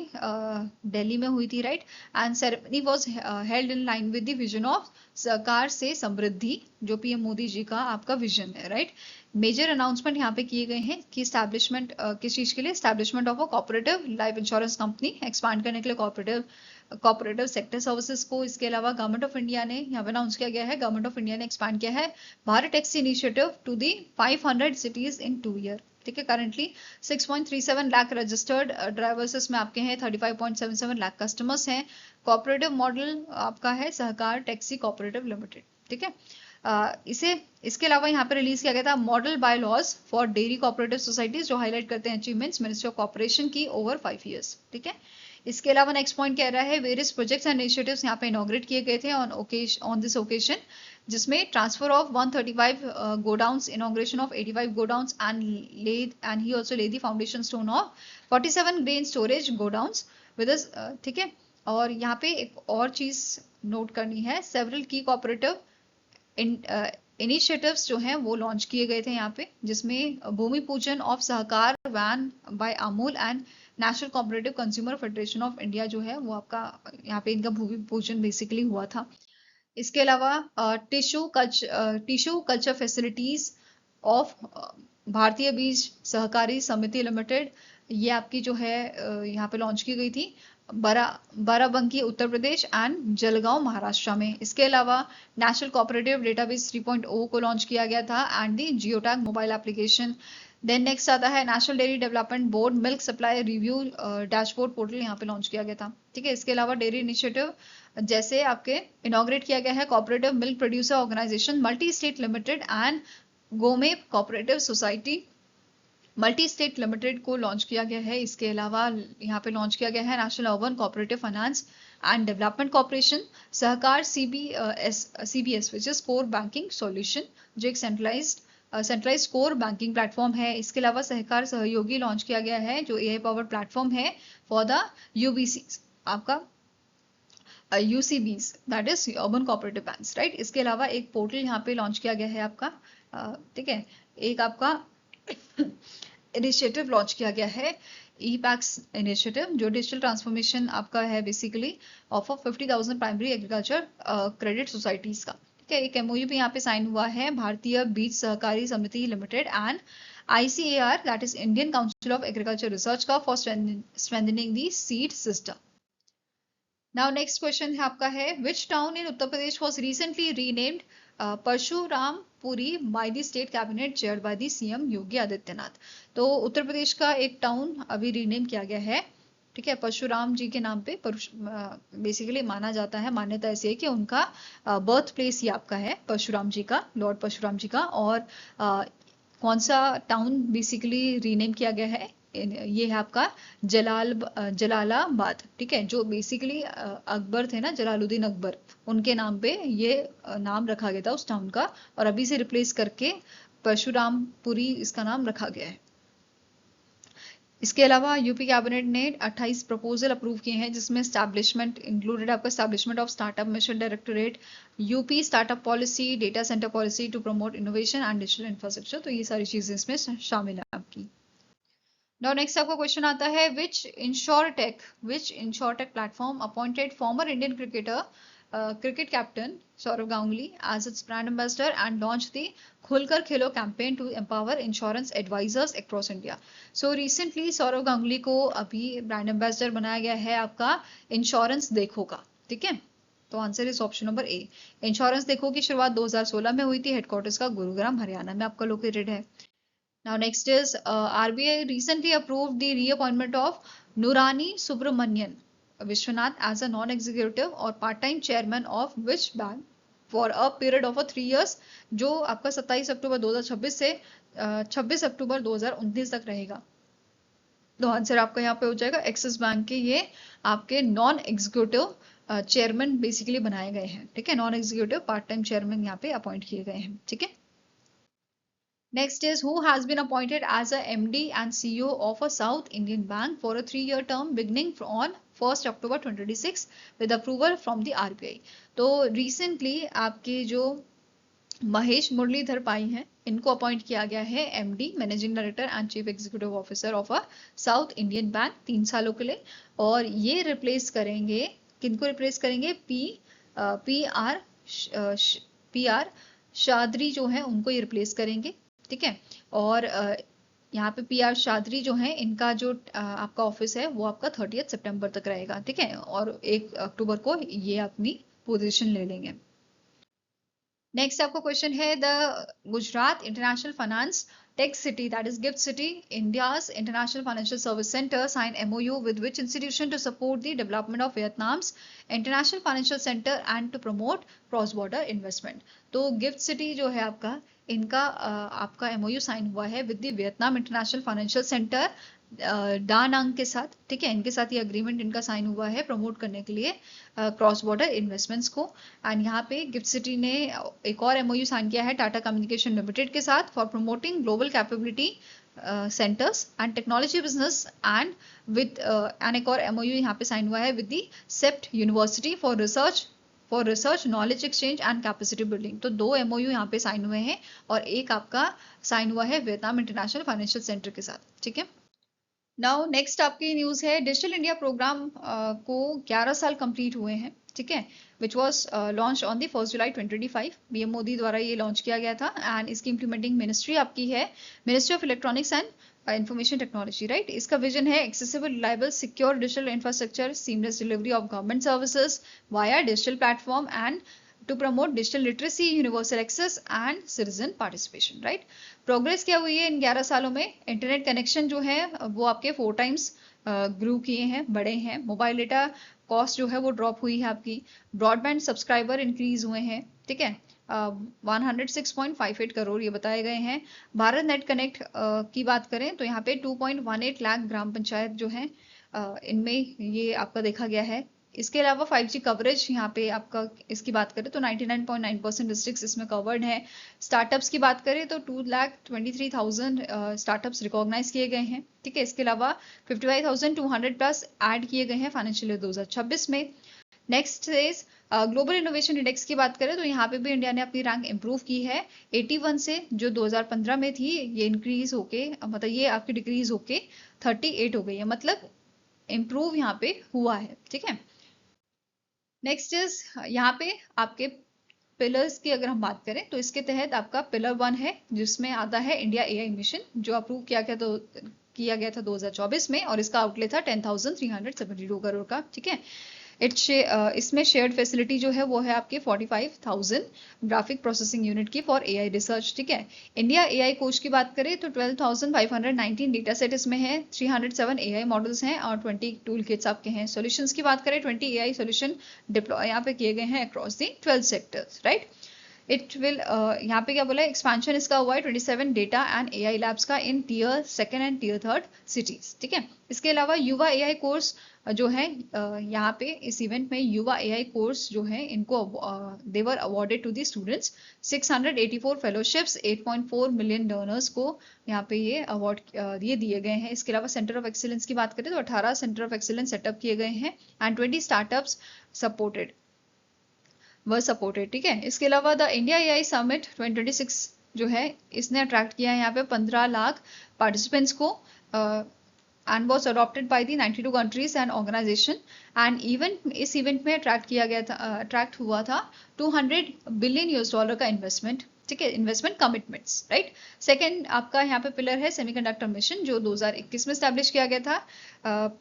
दिल्ली में हुई थी, right. And ceremony was held in line with the vision of सरकार से समृद्धि, जो पीएम मोदी जी का आपका विजन है, राइट। मेजर अनाउंसमेंट यहाँ पे किए गए हैं कि स्टैब्लिशमेंट किस चीज के लिए? Establishment of a cooperative life insurance company, expand करने के लिए कोऑपरेटिव सेक्टर सर्विसेज को। इसके अलावा गवर्नमेंट ऑफ इंडिया ने यहाँ पे अनाउंस किया गया है, गवर्नमेंट ऑफ इंडिया ने एक्सपांड किया है Bharat taxi initiative to the 500 cities in 2 year. ठीक है, करंटली 6.37 लाख रजिस्टर्ड ड्राइवर्स इसमें आपके हैं, 35.77 लाख कस्टमर्स हैं। कोऑपरेटिव मॉडल आपका है सहकार टैक्सी कोऑपरेटिव लिमिटेड। ठीक है, इसके अलावा यहाँ पे रिलीज किया गया था model bylaws for dairy cooperative societies, जो हाईलाइट करते हैं अचीवमेंट्स मिनिस्ट्री ऑफ कॉर्पोरेशन की ओवर 5 ईयर्स। ठीक है, इसके अलावा नेक्स्ट पॉइंट कह रहा है वेरियस प्रोजेक्ट्स एंड इनिशिएटिव्स यहाँ पे इनॉग्रेट किए गए थे ऑन दिस ओकेजन, जिसमें transfer of 135 godowns, inauguration of 85 godowns and he also laid the foundation stone of 47 grain storage godowns with us. ठीक है, और यहाँ पे एक और चीज नोट करनी है, सेवरल की कोऑपरेटिव इनिशिएटिव्स जो हैं वो लॉन्च किए गए थे यहाँ पे, जिसमें भूमि पूजन of Sahkar van by Amul and national cooperative consumer federation of India जो है वो आपका यहाँ पे इनका भूमि पूजन बेसिकली हुआ था। इसके अलावा टिश्यू कल्चर फैसिलिटीज ऑफ भारतीय बीज सहकारी समिति लिमिटेड, ये आपकी जो है यहाँ पे लॉन्च की गई थी बाराबंकी उत्तर प्रदेश एंड जलगांव महाराष्ट्र में। इसके अलावा नेशनल कोऑपरेटिव डेटाबेस 3.0 को लॉन्च किया गया था and the geotag mobile application. Then next आता है national dairy development board milk supply review dashboard portal यहाँ पे लॉन्च किया गया था। ठीक है, इसके अलावा डेयरी इनिशिएटिव जैसे आपके इनॉग्रेट किया गया है cooperative milk producer organisation multi state limited and गोमे cooperative society multi state limited को लॉन्च किया गया है। इसके अलावा यहाँ पे लॉन्च किया गया है national urban cooperative finance and development corporation Sahakar CBS which is core banking solution, जो एक सेंट्रलाइज्ड कोर बैंकिंग प्लेटफॉर्म है। इसके अलावा सहकार सहयोगी लॉन्च किया गया है, जो AI पावर्ड प्लेटफॉर्म है फॉर द UBC आपका UCBs that is urban cooperative banks, right. इसके अलावा एक पोर्टल यहाँ पे लॉन्च किया गया है आपका, ठीक है, एक आपका इनिशिएटिव लॉन्च किया गया है ई-पैक्स इनिशिएटिव, जो डिजिटल ट्रांसफॉर्मेशन आपका है basically of 50,000 primary agriculture credit societies का। ठीक है, एक MOU भी यहाँ पे साइन हुआ है भारतीय Beej Sahkari Samiti limited and ICAR that is Indian council of agriculture research का for strengthening the seed system. Now next question है आपका है which town in Uttar Pradesh was recently renamed Parshuram Puri by the state cabinet chair by the CM Yogi Adityanath. तो उत्तर प्रदेश का एक town अभी rename किया गया है, ठीक है, परशुराम जी के नाम पे। बेसिकली माना जाता है, मान्यता ऐसी है कि उनका बर्थ प्लेस ही आपका है परशुराम जी का, लॉर्ड परशुराम जी का। और कौन सा टाउन बेसिकली रीनेम किया गया है, ये है आपका जलालाबाद, ठीक है, जो बेसिकली अकबर थे ना, जलालुद्दीन अकबर, उनके नाम पे ये नाम रखा गया था उस टाउन का, और अभी से रिप्लेस करके परशुरामपुरी इसका नाम रखा गया है। इसके अलावा यूपी कैबिनेट ने 28 प्रपोजल अप्रूव किए हैं, जिसमें स्टैब्लिशमेंट इंक्लूडेड आपका establishment of startup mission directorate, UP startup policy, data centre policy to promote innovation and digital infrastructure. तो ये सारी चीजें इसमें शामिल है आपकी। नाउ नेक्स्ट आपका क्वेश्चन आता है, which insurtech platform appointed former Indian cricket captain Saurav Ganguly as its brand ambassador and launched the खुलकर खेलो campaign to empower insurance advisors across India. So recently Saurav Ganguly को अभी brand ambassador बनाया गया है आपका insurance देखो का, ठीक है। तो answer is option number A. Insurance देखो की शुरुआत 2016 में हुई थी, हेडक्वार्टर्स का गुरुग्राम हरियाणा में आपका लोकेटेड है। Now next is RBI recently approved the reappointment of Nurani Subramanian Vishwanath as a non-executive or part-time chairman of which bank for a period of 3 years, जो आपका 27 अक्टूबर 2026 से 26 अक्टूबर 2029 तक रहेगा। तो आंसर आपका यहाँ पे हो जाएगा एक्सिस बैंक के ये आपके नॉन एग्जीक्यूटिव चेयरमैन बेसिकली बनाए गए हैं, ठीक है, non executive part time chairman यहाँ पे अपॉइंट किए गए हैं, ठीक है। Next is who has been appointed as a MD and CEO of a South Indian bank for a 3-year term beginning on 1st October 2026 with approval from the RBI. तो recently आपके जो महेश मुरलीधर पाई हैं, इनको अपॉइंट किया गया है MD managing director and chief executive officer of a south Indian bank 3 सालों के लिए। और ये रिप्लेस करेंगे, किनको रिप्लेस करेंगे, पी आर शाद्री जो है उनको ये रिप्लेस करेंगे, ठीक है। और यहाँ पे पी आर शाद्री जो है, इनका जो आपका ऑफिस है वो आपका 30 सितंबर तक रहेगा, ठीक है, और 1 अक्टूबर को ये अपनी पोजीशन ले लेंगे। नेक्स्ट आपका क्वेश्चन है, the Gujarat international finance tech city that is GIFT city India's international financial service centre sign MOU with which institution to support the development of Vietnam's international financial centre and to promote cross border investment. तो GIFT city जो है आपका, इनका आपका MOU sign हुआ है with the Vietnam international financial centre Da Nang के साथ, ठीक है, इनके साथ ये अग्रीमेंट इनका साइन हुआ है प्रमोट करने के लिए क्रॉस बॉर्डर इन्वेस्टमेंट्स को। एंड यहाँ पे गिफ्ट सिटी ने एक और MOU साइन किया है टाटा कम्युनिकेशन लिमिटेड के साथ for promoting global capability centres and technology business and with and एक और MOU यहाँ पे साइन हुआ है with the CEPT university for research knowledge exchange and capacity building. तो 2 MOU यहाँ पे साइन हुए हैं और एक आपका साइन हुआ है वियतनाम इंटरनेशनल फाइनेंशियल सेंटर के साथ, ठीक है। नाउ नेक्स्ट आपकी न्यूज है, डिजिटल इंडिया प्रोग्राम को 11 साल कंप्लीट हुए हैं, ठीक है, which was launch on the 1 July 2025। PM Modi द्वारा ये लॉन्च किया गया था एंड इसकी इंप्लीमेंटिंग मिनिस्ट्री आपकी है ministry of electronics and information technology, right. इसका विजन है accessible, reliable, secure digital infrastructure, seamless delivery of government services via digital platform and to promote digital literacy, universal access and citizen participation, right? Progress क्या हुई है इन 11 सालों में, internet connection जो है वो आपके 4 टाइम्स ग्रू किए हैं, बड़े हैं। मोबाइल डेटा कॉस्ट जो है वो ड्रॉप हुई है आपकी। ब्रॉडबैंड सब्सक्राइबर इंक्रीज हुए हैं, ठीक है, 106.58 करोड़ ये बताए गए हैं। भारत नेट कनेक्ट की बात करें तो यहाँ पे 2.18 लाख ग्राम पंचायत जो है इनमें ये आपका देखा गया है। इसके अलावा 5G कवरेज यहाँ पे आपका इसकी बात करें तो 99.9% डिस्ट्रिक्ट्स इसमें कवर्ड है। स्टार्टअप्स की बात करें तो 2,23,000 स्टार्टअप्स रिकॉग्नाइज किए गए हैं, ठीक है। इसके अलावा 55,200 प्लस ऐड किए गए हैं फाइनेंशियल ईयर 2026 में। Next is global innovation index की बात करें तो यहाँ पे भी इंडिया ने अपनी रैंक इंप्रूव की है 81 से, जो 2015 में थी ये इंक्रीज होके, मतलब ये आपकी डिक्रीज होके 38 हो गई है, मतलब इम्प्रूव यहाँ पे हुआ है, ठीक है। नेक्स्ट इज यहाँ पे आपके पिलर्स की अगर हम बात करें तो इसके तहत आपका पिलर 1 है जिसमें आता है इंडिया AI मिशन, जो अप्रूव किया गया था 2024 में और इसका आउटले था 10,372 करोड़ का, ठीक है। इसमें शेयर्ड फैसिलिटी जो है वो है आपकी 45,000 ग्राफिक प्रोसेसिंग यूनिट की फॉर एआई रिसर्च, ठीक है। इंडिया एआई कोश की बात करें तो 12,519 डेटा सेट इसमें है, 307 एआई मॉडल्स हैं और 20 टूल किट्स आपके हैं। सॉल्यूशंस की बात करें 20 एआई सॉल्यूशन डिप्लॉय यहाँ पे किए गए हैं across the 12 sectors, right. It will यहाँ पे क्या बोला है, एक्सपेंशन इसका हुआ है 27 डेटा एंड एआई लैब्स का in tier 2 and tier 3 cities, ठीक है। इसके अलावा युवा एआई कोर्स जो है यहाँ पे इस इवेंट में युवा एआई कोर्स जो है इनको they were awarded to the students, 684 fellowships, 8.4 million learners को यहाँ पे ये अवार्ड ये दिए गए हैं। इसके अलावा सेंटर ऑफ एक्सीलेंस की बात करें तो 18 सेंटर ऑफ एक्सीलेंस सेटअप किए गए हैं and 20 startups supported were supported, ठीक है। इसके अलावा द इंडिया एआई समिट 2026 जो है इसने अट्रैक्ट किया है यहाँ पे 15 लाख पार्टिसिपेंट्स को and was adopted by the 92 countries and organization and even इस इवेंट में अट्रैक्ट किया गया था, अट्रैक्ट हुआ था 200 बिलियन यूएस डॉलर का इन्वेस्टमेंट, ठीक है, इन्वेस्टमेंट कमिटमेंट्स, राइट। सेकंड आपका यहाँ पे पिलर है सेमीकंडक्टर मिशन जो 2021 में स्टैब्लिश किया गया था।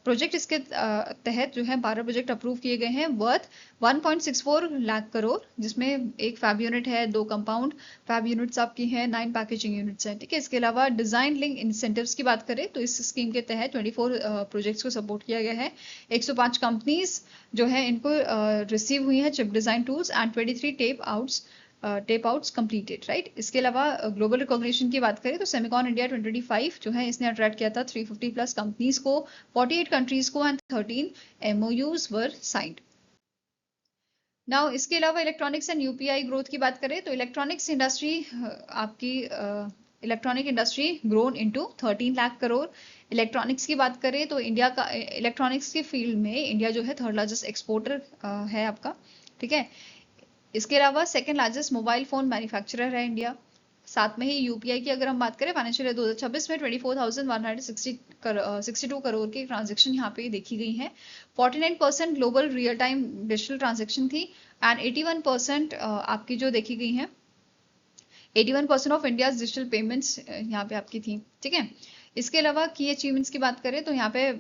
प्रोजेक्ट इसके तहत जो है 12 प्रोजेक्ट अप्रूव किए गए हैं वर्थ 1.64 लाख करोड़, जिसमें एक फैब यूनिट है, 2 कंपाउंड फैब यूनिट्स आपकी हैं, 9 पैकेजिंग यूनिट्स हैं, ठीक है। इसके अलावा डिजाइन लिंक इंसेंटिव्स की बात करें तो इस स्कीम के तहत 24 प्रोजेक्ट्स को सपोर्ट किया गया है। 105 कंपनीज जो है इनको रिसीव हुई है chip design tools and 23 tape outs completed, right. इसके अलावा ग्लोबल रिकॉग्निशन की बात करें तो सेमिकॉन इंडिया 2025 जो है इसने अट्रैक्ट किया था 350 प्लस कंपनीज को, 48 कंट्रीज को and 13 MOUs were signed. Now इसके अलावा इलेक्ट्रॉनिक्स एंड यूपीआई ग्रोथ की बात करें तो इलेक्ट्रॉनिक्स इंडस्ट्री आपकी electronic industry grown into 13 lakh crore. Electronics की बात करें तो इंडिया का इलेक्ट्रॉनिक्स के फील्ड में इंडिया जो है 3rd लार्जेस्ट एक्सपोर्टर है आपका, ठीक है। इसके अलावा 2nd largest mobile phone manufacturer है इंडिया। साथ में ही यूपीआई की अगर हम बात करें फाइनेंशियल ईयर 2026 में 24,162 करोड़ की ट्रांजेक्शन यहाँ पे देखी गई है। 49% global real time digital transaction थी एंड 81% आपकी जो देखी गई है 81% ऑफ इंडिया डिजिटल पेमेंट्स यहाँ पे आपकी थी, ठीक है। इसके अलावा की अचीवमेंट्स की बात करें तो यहाँ पे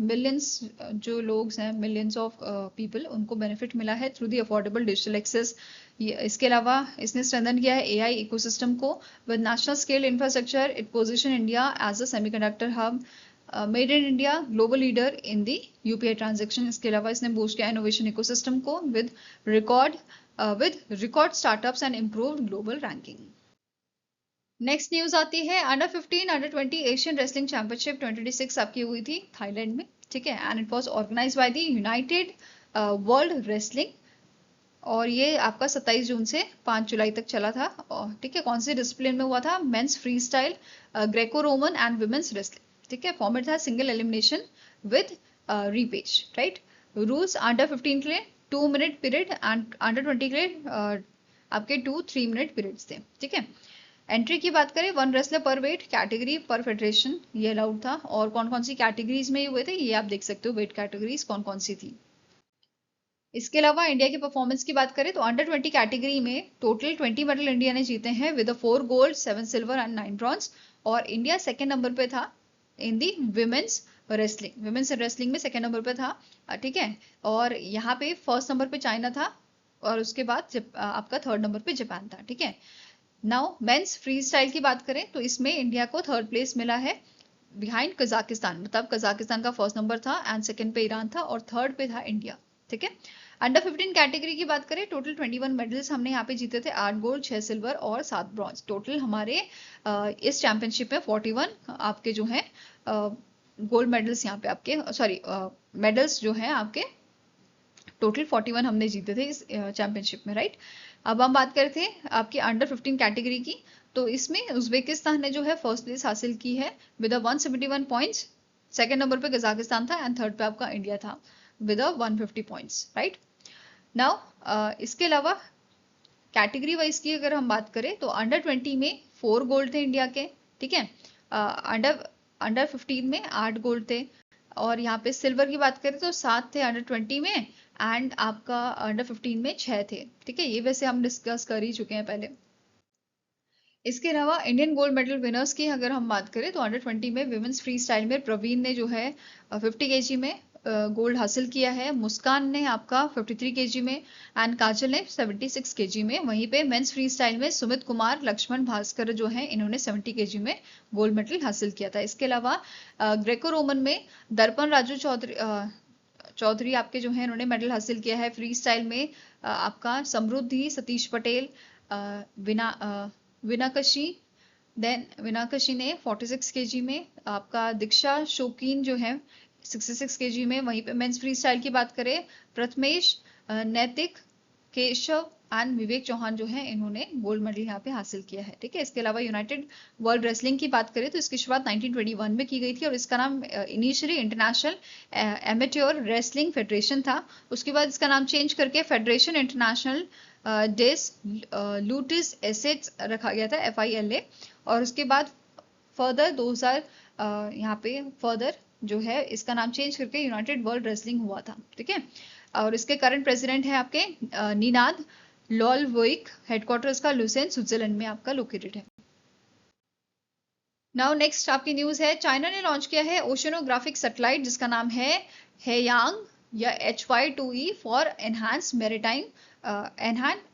मिलियंस जो लोग हैं, मिलियंस ऑफ पीपल उनको बेनिफिट मिला है through the affordable digital access. इसके अलावा इसने स्ट्रेंथन किया है एआई इकोसिस्टम को with national scale infrastructure. It position India as a semiconductor hub, made in India, global leader in the UPI transaction. इसके अलावा इसने बूस्ट किया इनोवेशन इकोसिस्टम को with record startups and improved global ranking. Next news आती है under 15 under 20 Asian wrestling championship 2026 आपकी हुई थी थाईलैंड में, ठीक है। And it was organised by the United World Wrestling और ये आपका 27 जून से 5 जुलाई तक चला था, ठीक है। कौन से डिसिप्लिन में हुआ था? Men's freestyle, Greco Roman and women's wrestling, ठीक है। फॉर्मेट था single elimination with repechage, right. Rules under 15 के लिए 2 मिनट पीरियड एंड अंडर 20 के लिए आपके 2-3 मिनट पीरियड्स थे, ठीक है। एंट्री की बात करें 1 रेसलर पर वेट कैटेगरी पर फेडरेशन ये अलाउड था। और कौन कौन सी कैटेगरीज में हुए थे ये आप देख सकते हो, वेट कैटेगरीज कौन कौन सी थी। इसके अलावा इंडिया की परफॉर्मेंस की बात करें तो अंडर 20 कैटेगरी में टोटल 20 मेडल इंडिया ने जीते हैं with 4 gold, 7 silver and 9 bronze. और इंडिया 2nd नंबर पे था इन दी विमेन्स रेसलिंग में 2nd नंबर पे था, ठीक है। और यहाँ पे 1st नंबर पे चाइना था और उसके बाद आपका 3rd नंबर पे जापान था, ठीक है। नाउ मेंस फ्री स्टाइल की बात करें तो इसमें इंडिया को 3rd प्लेस मिला है बिहाइंड कजाकिस्तान, मतलब कजाकिस्तान का 1st नंबर था एंड 2nd पे ईरान था और 3rd पे था इंडिया, ठीक है। अंडर 15 कैटेगरी की बात करें टोटल 21 मेडल्स हमने यहाँ पे जीते थे, 8 गोल्ड, 6 सिल्वर और 7 ब्रॉन्ज। टोटल हमारे इस चैंपियनशिप में 41 आपके जो है गोल्ड मेडल्स यहाँ पे आपके मेडल्स जो है आपके टोटल 41 हमने जीते थे इस चैंपियनशिप में, राइट। अब हम बात करते हैं आपकी अंडर 15 कैटेगरी की, तो इसमें उज्बेकिस्तान ने जो है 1st प्लेस हासिल की है विद 171 पॉइंट्स। 2nd नंबर पे कजाकिस्तान था एंड 3rd पे आपका इंडिया था विद 150 पॉइंट्स, राइट। नाउ इसके अलावा कैटेगरी वाइज की अगर हम बात करें तो अंडर 20 में 4 गोल्ड थे इंडिया के, ठीक है। अंडर 15 में 8 गोल्ड थे और यहाँ पे सिल्वर की बात करें तो 7 थे अंडर 20 में एंड आपका अंडर 15 में 6 थे, ठीक है। ये वैसे हम डिस्कस कर ही चुके हैं पहले। इसके अलावा इंडियन गोल्ड मेडल विनर्स की अगर हम बात करें तो अंडर 20 में विमेंस फ्री स्टाइल में प्रवीण ने जो है 50 kg में गोल्ड हासिल किया है। मुस्कान ने आपका 53 केजी में एंड काजल ने 76 केजी में। वहीं पे मेंस फ्री स्टाइल में सुमित कुमार, लक्ष्मण भास्कर जो हैं इन्होंने 70 केजी में गोल्ड मेडल हासिल किया था। इसके अलावा ग्रेको रोमन में दर्पण राजू चौधरी आपके जो है इन्होंने मेडल हासिल किया है। फ्री स्टाइल में आपका समृद्धि सतीश पटेल, विनाकशी विनाकशी ने 46 केजी में, आपका दीक्षा शोकीन जो है 66 केजी में। वहीं पे मेंस फ्री स्टाइल की बात करें, प्रथमेश, नैतिक, केशव एंड विवेक चौहान जो है इन्होंने गोल्ड मेडल यहाँ पे हासिल किया है। ठीक है, इसके अलावा यूनाइटेड वर्ल्ड रेसलिंग की बात करें तो इसकी शुरुआत 1921 में की गई थी और इसका नाम इनिशियली इंटरनेशनल एमेट्योर रेसलिंग फेडरेशन था। उसके बाद इसका नाम चेंज करके फेडरेशन इंटरनेशनल डेस लूटिस एसेट्स रखा गया था, FILA। और उसके बाद फर्दर 2000 यहाँ पे फर्दर जो है इसका नाम चेंज करके यूनाइटेड वर्ल्ड रेसलिंग हुआ था। ठीक है, और इसके करंट प्रेसिडेंट है आपके निनाद लॉलवोइक। हेडक्वार्टर इसका लुसेन स्विट्जरलैंड में आपका लोकेटेड है। नाउ नेक्स्ट आपकी न्यूज है, चाइना ने लॉन्च किया है ओशनोग्राफिक सैटेलाइट जिसका नाम है हेयांग या HY2E for enhance maritime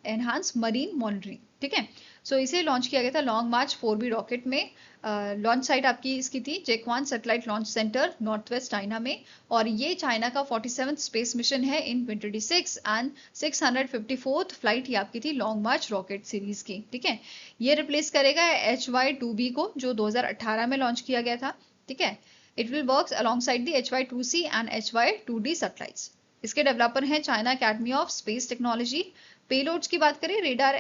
enhance marine monitoring. ठीक है, सो इसे लॉन्च किया गया था लॉन्ग मार्च 4B रॉकेट में। लॉन्च साइट आपकी इसकी थी Jiuquan satellite launch centre, north west China में। और ये चाइना का 47th स्पेस मिशन है इन 2026 एंड 654th फ्लाइट ही आपकी थी लॉन्ग मार्च रॉकेट सीरीज की। ठीक है, ये रिप्लेस करेगा HY2B को जो 2018 में लॉन्च किया गया था। ठीक है, it will work alongside the HY2C and HY2D satellites. इसके डेवलपर हैं China academy of space technology. Payloads की बात करें, रेडार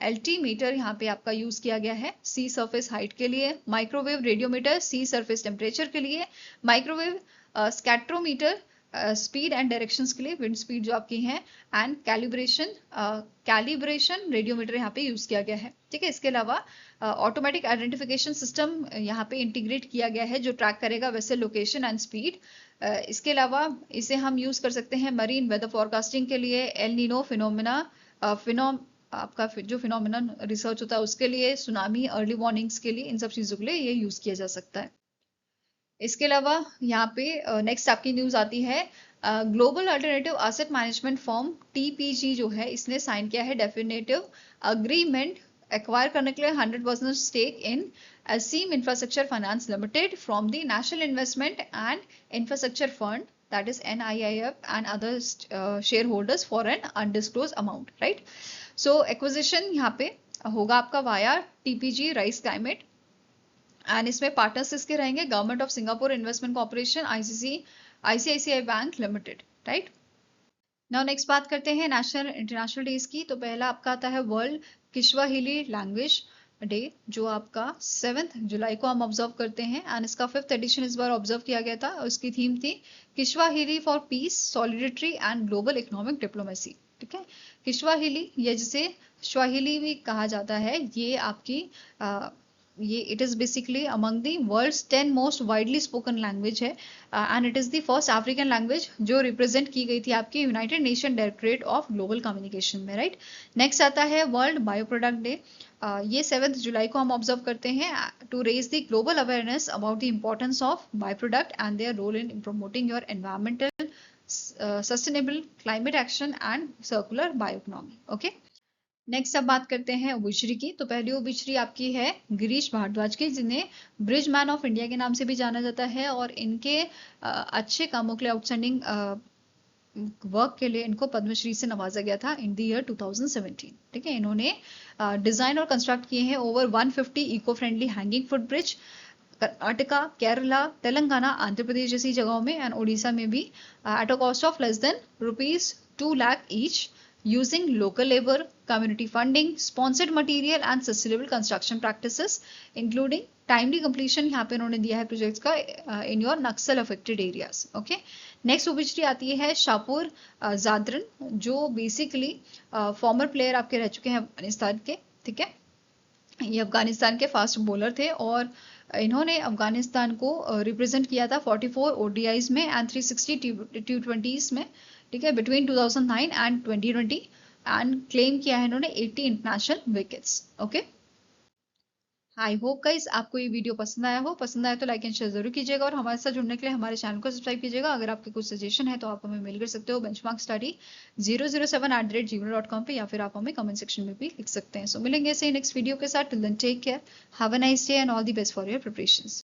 एल्टीमीटर यहाँ पे आपका यूज किया गया है सी सरफेस हाइट के लिए, माइक्रोवेव रेडियोमीटर सी सरफेस टेम्परेचर के लिए, माइक्रोवेव स्कैट्रोमीटर स्पीड एंड डायरेक्शंस के लिए, विंड स्पीड जो आपकी है, एंड कैलिब्रेशन रेडियोमीटर यहाँ पे यूज किया गया है। ठीक है, इसके अलावा ऑटोमेटिक आइडेंटिफिकेशन सिस्टम यहाँ पे इंटीग्रेट किया गया है जो ट्रैक करेगा वेसल लोकेशन एंड स्पीड। इसके अलावा इसे हम यूज कर सकते हैं मरीन वेदर फोरकास्टिंग के लिए, एल नीनो फिनोमिना आपका जो फिनोमिनन रिसर्च होता है उसके लिए, सुनामी अर्ली वार्निंग्स के लिए, इन सब चीजों के लिए ये यूज किया जा सकता है। इसके अलावा यहाँ पे नेक्स्ट आपकी न्यूज आती है, global alternative asset management firm TPG जो है इसने साइन किया है डेफिनेटिव अग्रीमेंट एक्वायर करने के लिए 100% stake in Aseem infrastructure finance limited from the national investment and infrastructure fund that is NIIF and other shareholders for an undisclosed amount. Right, so acquisition यहाँ पे होगा आपका via TPG Rise climate and इसमें partners इसके रहेंगे government of Singapore investment corporation, ICICI bank limited. Right, now next बात करते हैं नेशनल इंटरनेशनल डेज की। तो पहला आपका आता है वर्ल्ड किश्वाहिली लैंग्वेज डे जो आपका 7 जुलाई को हम ऑब्जर्व करते हैं एंड इसका 5th एडिशन इस बार ऑब्जर्व किया गया था। उसकी थीम थी Kiswahili for peace, solidity and global economic diplomacy. ठीक है, किश्वाहिली या जिसे स्वाहिली भी कहा जाता है, ये आपकी ये it is basically among the world's 10 most widely spoken language है and it is the first African language जो रिप्रेजेंट की गई थी आपकी united nation directorate of global communication में। राइट, नेक्स्ट आता है वर्ल्ड बायो प्रोडक्ट डे। ये 7 जुलाई को हम ऑब्जर्व करते हैं to raise the global awareness about the importance of bio product and their role in promoting your environmental sustainable climate action and circular bioeconomy. Okay, next अब बात करते हैं ओबिचरी की। तो पहली ओबिचरी आपकी है गिरीश भारद्वाज की, जिन्हें ब्रिज मैन ऑफ इंडिया के नाम से भी जाना जाता है और इनके अच्छे कामों के लिए, आउटस्टैंडिंग वर्क के लिए इनको पद्मश्री से नवाजा गया था इन द ईयर 2017। ठीक है, इन्होंने डिजाइन और कंस्ट्रक्ट किए हैं over 150 eco friendly hanging foot bridge Karnataka, Kerala, Telangana, Andhra Pradesh जैसी जगहों में एंड ओडिशा में भी at a cost of less than ₹2 lakh each, using local labor, community funding, sponsored material and sustainable construction practices, including timely completion यहाँ पे उन्होंने दिया है प्रोजेक्ट्स का in your Naxal affected areas. Okay, next obituary आती है शाहपुर जादरन जो बेसिकली फॉर्मर प्लेयर आपके रह चुके हैं अफगानिस्तान के। ठीक है, ये अफगानिस्तान के फास्ट बॉलर थे और इन्होंने अफगानिस्तान को रिप्रेजेंट किया था 44 ODIs में एंड 360 T20s में। ठीक है, बिटवीन 2009 एंड 2020 एंड क्लेम किया है इन्होंने 80 international wickets. Okay, I hope guys आपको ये वीडियो पसंद आया हो। पसंद आया तो लाइक एंड शेयर जरूर कीजिएगा और हमारे साथ जुड़ने के लिए हमारे चैनल को सब्सक्राइब कीजिएगा। अगर आपके कुछ सजेशन है तो आप हमें मेल कर सकते हो बेंचमार्क स्टडी 007@gmail.com पे, या फिर आप हमें कमेंट सेक्शन में भी लिख सकते हैं। सो मिलेंगे ऐसे नेक्स्ट वीडियो के साथ। Till then take care, have a nice day and all the best for your preparations.